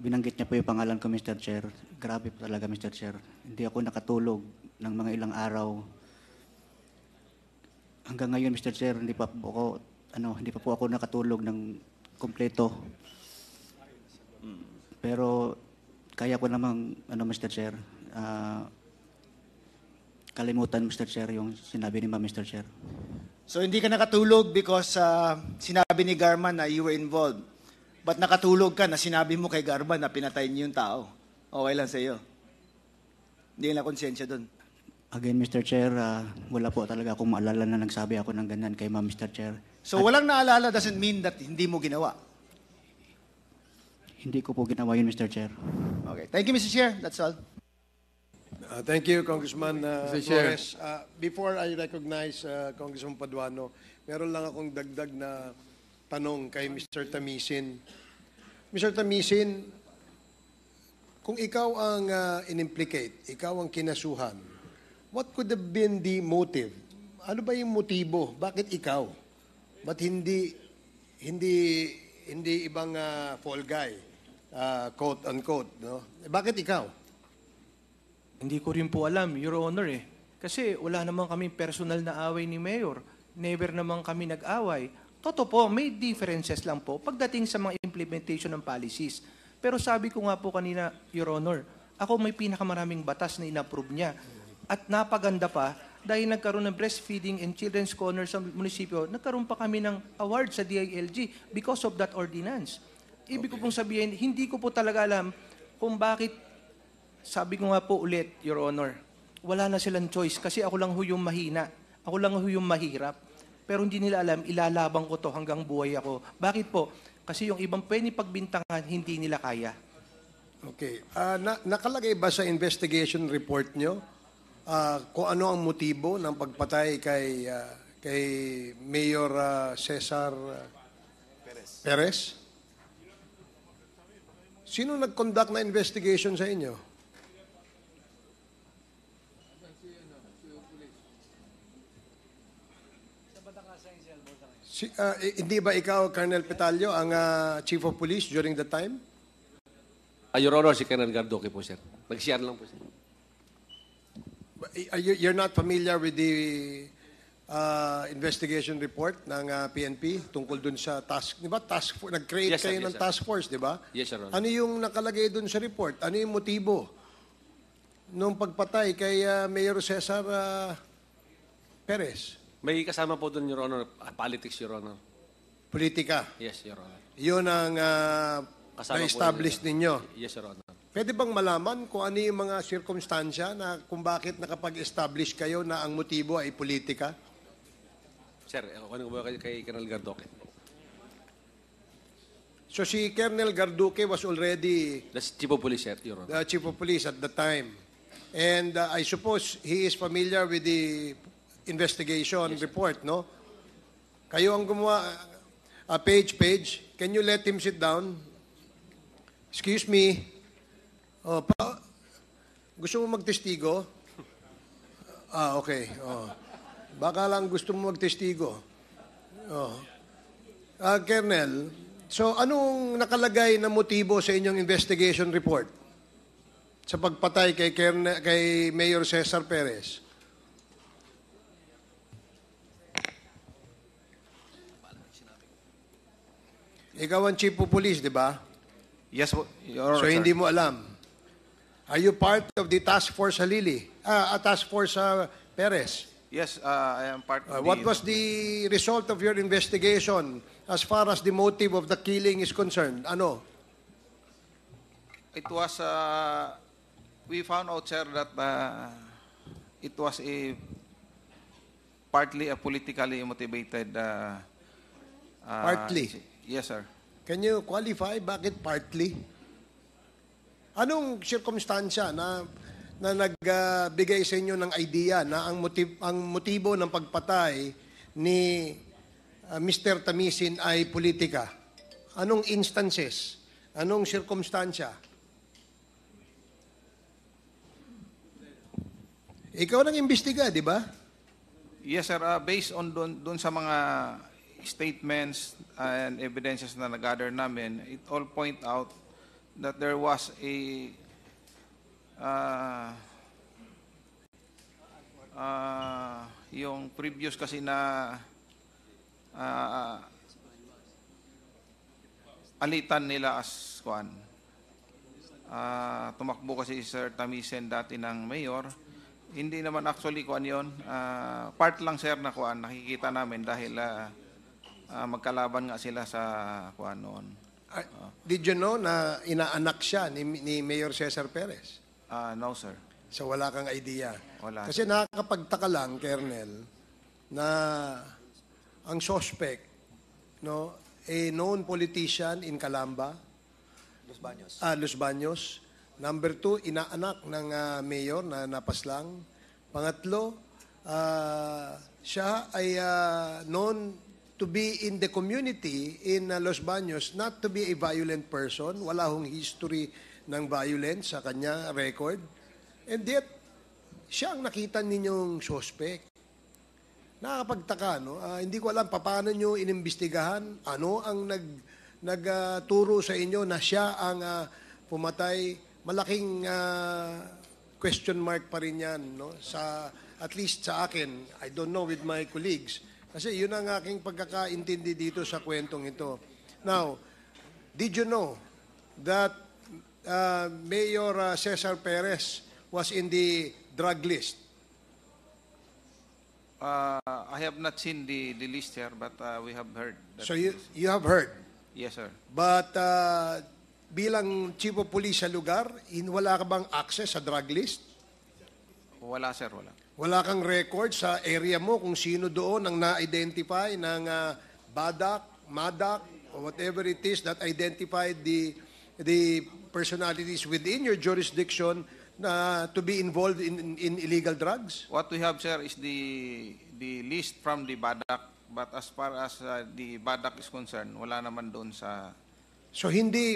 binanggit niya po yung pangalan ko, Mr. Chair. Grabe po talaga, Mr. Chair. Hindi ako nakatulog ng mga ilang araw. Hanggang ngayon, Mr. Chair, hindi pa po ako nakatulog ng kompleto. Pero kaya ko namang, Mr. Chair, kalimutan, Mr. Chair, yung sinabi ni Ma'am, Mr. Chair. So hindi ka nakatulog because sinabi ni Garma na you were involved. But nakatulog ka na sinabi mo kay Garma na pinatay niyo yung tao. Okay lang sa iyo. Hindi na konsensya doon. Again, Mr. Chair, wala po talaga akong maalala na nagsabi ako ng ganyan kay Ma'am, Mr. Chair. So walang naalala doesn't mean that hindi mo ginawa. Hindi ko po ginawa yun, Mr. Chair. Okay. Thank you, Mr. Chair. That's all. Thank you, Congressman Mr. Chair. Flores. Before I recognize Congressman Paduano, meron lang akong dagdag na tanong kay Mr. Tamisin. Mr. Tamisin, kung ikaw ang in-implicate, ikaw ang kinasuhan, what could have been the motive? Ano ba yung motibo? Bakit ikaw? Ba't hindi ibang fall guy, quote unquote, no? Bakit ikaw? Hindi ko rin po alam, Your Honor Kasi wala naman kami personal na away ni Mayor. Never naman kami nag-away. Totoo po, may differences lang po pagdating sa mga implementation ng policies. Pero sabi ko nga po kanina, Your Honor, ako may pinakamaraming batas na in-approve niya. At napaganda pa, dahil nagkaroon ng breastfeeding and children's corner sa munisipyo, nagkaroon pa kami ng award sa DILG because of that ordinance. Ibig ko pong sabihin, hindi ko po talaga alam kung bakit, sabi ko nga po ulit, Your Honor, wala na silang choice kasi ako lang ho yung mahina. Ako lang ho yung mahirap. Pero hindi nila alam, ilalabang ko to hanggang buhay ako. Bakit po? Kasi yung ibang pwede pagbintangan, hindi nila kaya. Okay. Nakalagay ba sa investigation report nyo kung ano ang motibo ng pagpatay kay Mayor Cesar Perez? Sino nag-conduct na investigation sa inyo? Hindi ba ikaw, Colonel Petalio, ang Chief of Police during the time? Your Honor, si Colonel Gardoque po, sir. Nag-share lang po, sir. You're not familiar with the investigation report ng PNP tungkol dun sa task, di ba? Nag-create Yes, sir. kayo Yes, ng sir. task force, di ba? Yes, Your Honor. Ano yung nakalagay dun sa report? Ano yung motibo nung pagpatay kay Mayor Cesar Perez? May kasama po doon, Your Honor, politics, Your Honor. Politika. Yes, Your Honor. Yun ang Kasama po na-establish ninyo. Yes, Your Honor. Pwede bang malaman kung ano yung mga sirkumstansya na kung bakit nakapag-establish kayo na ang motibo ay politika? Sir, ano ba kay Colonel Gardoque? So si Colonel Garduque was already That's Chief of Police, sir, Your Honor. the Chief of Police at the time. And I suppose he is familiar with the investigation report, no? Kayo ang gumawa, page, can you let him sit down? Excuse me. Gusto mo magtestigo? Okay. Baka lang gusto mo magtestigo. Colonel, so anong nakalagay na motibo sa inyong investigation report sa pagpatay kay Mayor Cesar Perez? Ikaw ang Chief of Police, di ba? Yes, Your Honor, So sir. hindi mo alam. Are you part of the task force Halili? Task force Perez? Yes, I am part of What was the result of your investigation as far as the motive of the killing is concerned? Ano? It was, we found out, sir, that it was partly a politically motivated. Partly? Yes, sir. Can you qualify bakit partly? Anong sirkumstansya na nagbigay sa inyo ng idea na ang motibo ng pagpatay ni Mr. Tamisin ay politika? Anong instances? Anong sirkumstansya? Ikaw nang imbestiga, di ba? Yes, sir. Based on dun sa mga statements and evidences na nag-gather namin, it all point out that there was a yung previous kasi na alitan nila as kuan. Tumakbo kasi Sir Tamisen dati ng mayor. Hindi naman actually kuan yon. Part lang sir na kuan nakikita namin dahil magkalaban nga sila sa kuan noon. Did you know na inaanak siya ni Mayor Cesar Perez? No, sir. So wala kang idea. Wala. Kasi nakakapagtaka lang, Colonel, na ang suspect, no, a known politician in Calamba, Los Baños. Number 2, inaanak ng mayor na napaslang. Pangatlo, siya ay known to be in the community in Los Baños, not to be a violent person. Wala hong history ng violence sa kanya record. And yet, siya ang nakita ninyong suspect. Nakakapagtaka, no? Hindi ko alam paano nyo inimbestigahan, ano ang nagturo sa inyo na siya ang pumatay. Malaking question mark pa rin yan, no? At least sa akin, I don't know with my colleagues. Kasi yun ang aking pagkakaintindi dito sa kwentong ito. Now, did you know that Mayor Cesar Perez was in the drug list? I have not seen the list here, but we have heard. So you have heard? Yes, sir. But bilang Chief of Police sa lugar, wala ka bang access sa drug list? Wala, sir, wala. Wala kang record sa area mo kung sino doon ang na-identify ng Badak, Madak, or whatever it is that identified the personalities within your jurisdiction to be involved in illegal drugs? What we have, sir, is the list from the Badak, but as far as the Badak is concerned, wala naman doon sa... So hindi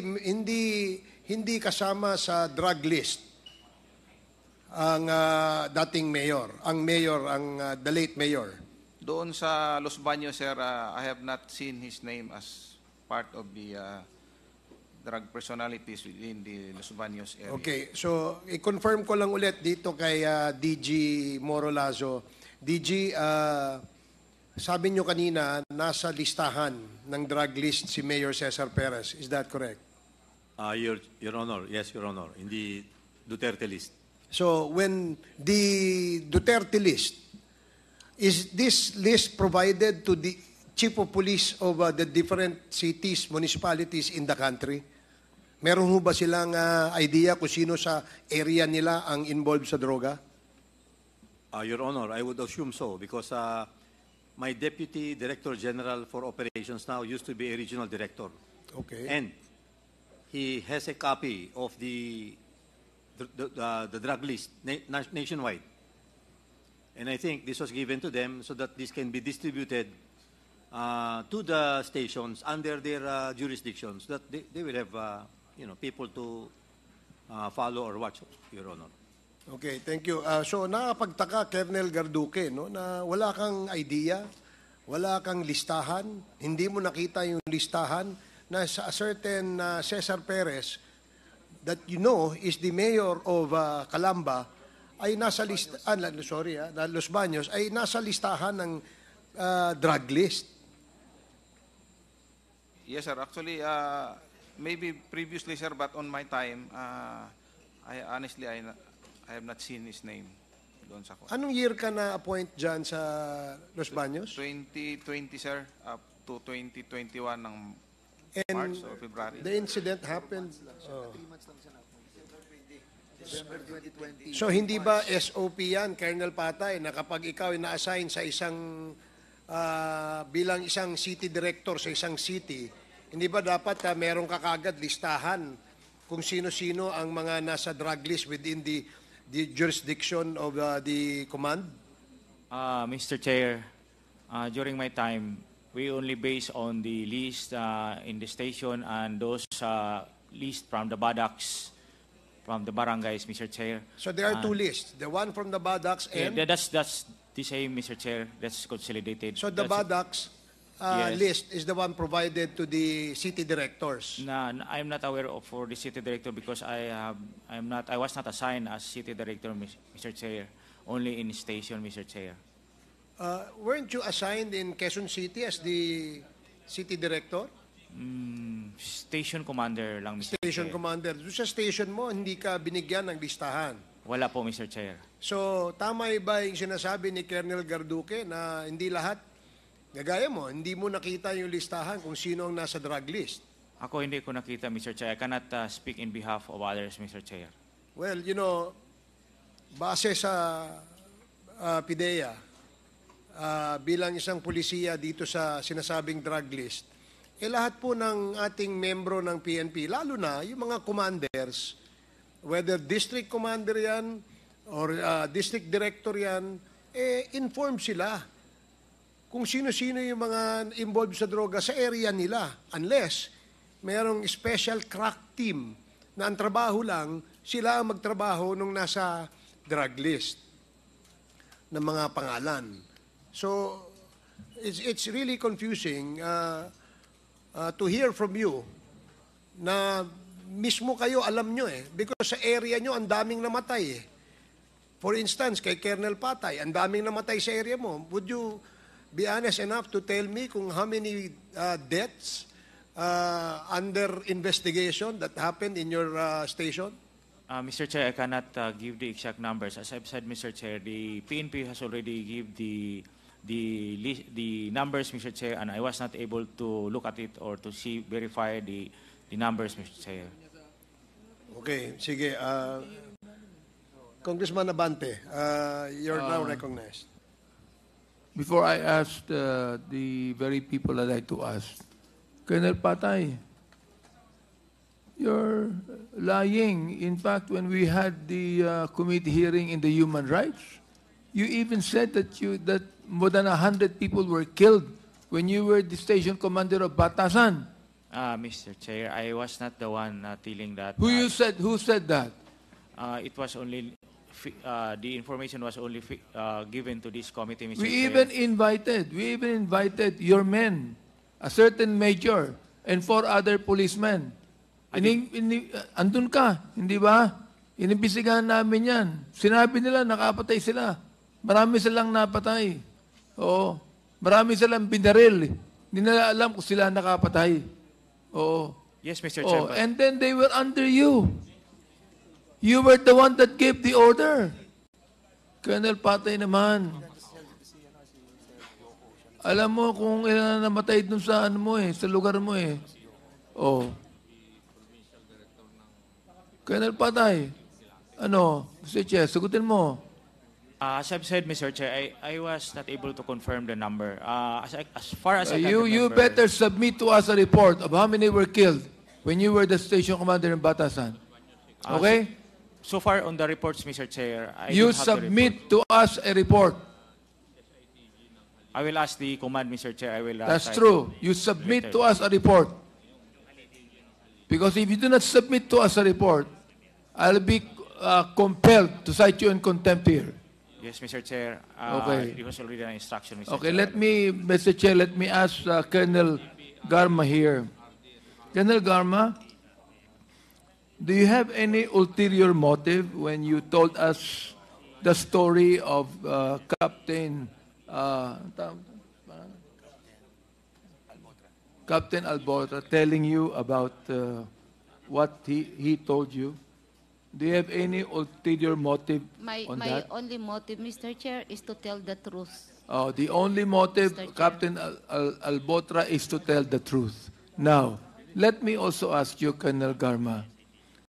kasama sa drug list ang dating mayor, the late mayor. Doon sa Los Baños, sir, I have not seen his name as part of the drug personalities within the Los Baños area. Okay, so i-confirm ko lang ulit dito kay DG Morolazo. DG, sabi nyo kanina, nasa listahan ng drug list si Mayor Cesar Perez. Is that correct? Your Honor, yes, Your Honor, in the Duterte list. So when the Duterte list, is this list provided to the Chief of Police of the different cities, municipalities in the country? Meron ho ba silang idea kung sino sa area nila ang involved sa droga? Your Honor, I would assume so because my Deputy Director General for Operations now used to be a regional director. Okay. And he has a copy of the drug list nationwide. And I think this was given to them so that this can be distributed to the stations under their jurisdictions, that they will have people to follow or watch, Your Honor. Okay, thank you. So nakapagtaka, Colonel Garduque, no, na wala kang idea, wala kang listahan, hindi mo nakita yung listahan na sa a certain Cesar Perez that you know is the mayor of Calamba ay nasa Los Baños ay nasa listahan ng drug list. Yes, sir. Actually, maybe previously, sir, but on my time, I honestly, I have not seen his name doon sa Anong year ka na-appoint dyan sa Los Baños? 2020, sir, up to 2021 ng And March or February. the incident happened. So hindi ba SOP yan, Colonel Patay, na kapag ikaw ay na-assign sa isang bilang isang city director sa isang city, hindi ba dapat meron ka kagad listahan kung sino-sino ang mga nasa drug list within the jurisdiction of the command? Mr. Chair, during my time, we only base on the list in the station and those list from the buttocks, from the barangays, Mr. Chair. So there are two lists, the one from the buttocks and... Yeah, that's the same, Mr. Chair. That's consolidated. So the buttocks Yes. list is the one provided to the city directors? I'm not aware of for the city director because I was not assigned as city director, Mr. Chair. Only in station, Mr. Chair. Weren't you assigned in Quezon City as the city director? Station commander lang, Mr. Station Chair. commander. Doon sa station mo, hindi ka binigyan ng listahan. Wala po, Mr. Chair. So, tama ba yung sinasabi ni Colonel Garduque na hindi lahat, gagaya mo, hindi mo nakita yung listahan kung sino ang nasa drug list? Ako hindi ko nakita, Mr. Chair. I cannot speak in behalf of others, Mr. Chair. Well, you know, base sa PIDEA, bilang isang pulisiya dito sa sinasabing drug list, lahat po ng ating membro ng PNP, lalo na yung mga commanders, whether district commander yan or district director yan, inform sila kung sino-sino yung mga involved sa droga sa area nila. Unless mayroong special crack team na ang trabaho lang, sila ang magtrabaho nung nasa drug list ng mga pangalan. So, it's really confusing to hear from you na mismo kayo alam nyo because sa area nyo ang daming namatay For instance, kay Colonel Patay, ang daming namatay sa area mo. Would you be honest enough to tell me kung how many deaths under investigation that happened in your station? Mr. Chair, I cannot give the exact numbers. As I've said, Mr. Chair, the PNP has already given the numbers, Mr. Chair, and I was not able to look at it or to verify the numbers, Mr. Chair. Okay, sige. Congressman Abante, you're now recognized. Before I ask the very people I'd like to ask, Colonel Patay, you're lying. In fact, when we had the committee hearing in the human rights, you even said that more than 100 people were killed when you were the station commander of Batasan. Mr. Chair, I was not the one telling that. Who said that? It was only the information was only given to this committee, Mr. We Chair. even invited your men, a certain major and 4 other policemen, Andun ka, hindi ba? Inimbisigahan namin yan. Sinabi nila, nakapatay sila. Marami silang napatay. Oo. Marami silang binaril. Hindi nila alam kung sila nakapatay. Oo. Yes, Mr. Chair. Oh, and then they were under you. You were the one that gave the order. Colonel Patay naman. Alam mo kung ilan na namatay dun sa ano mo sa lugar mo Oh. Colonel Patay. Ano, Mr. Chair, sagutin mo. As I've said, Mr. Chair, I was not able to confirm the number. As far as I can You remember, better submit to us a report of how many were killed when you were the station commander in Batasan. Okay? So far on the reports, Mr. Chair, I You don't have the report. submit to us a report. I will ask the command, Mr. Chair. I will. That's try true. to- You submit later. to us a report. Because if you do not submit to us a report, I'll be compelled to cite you in contempt here. Yes, Mr. Chair. Okay. It was already an instruction, Mr. Okay, Chair. Mr. Chair, let me ask Colonel Garma here. Colonel Garma, do you have any ulterior motive when you told us the story of Captain Albotra telling you about what he told you? Do you have any ulterior motive My on that? only motive, Mr. Chair, is to tell the truth. Oh, the only motive, Mr. Chair. Captain Albotra, is to tell the truth. Now, let me also ask you, Colonel Garma,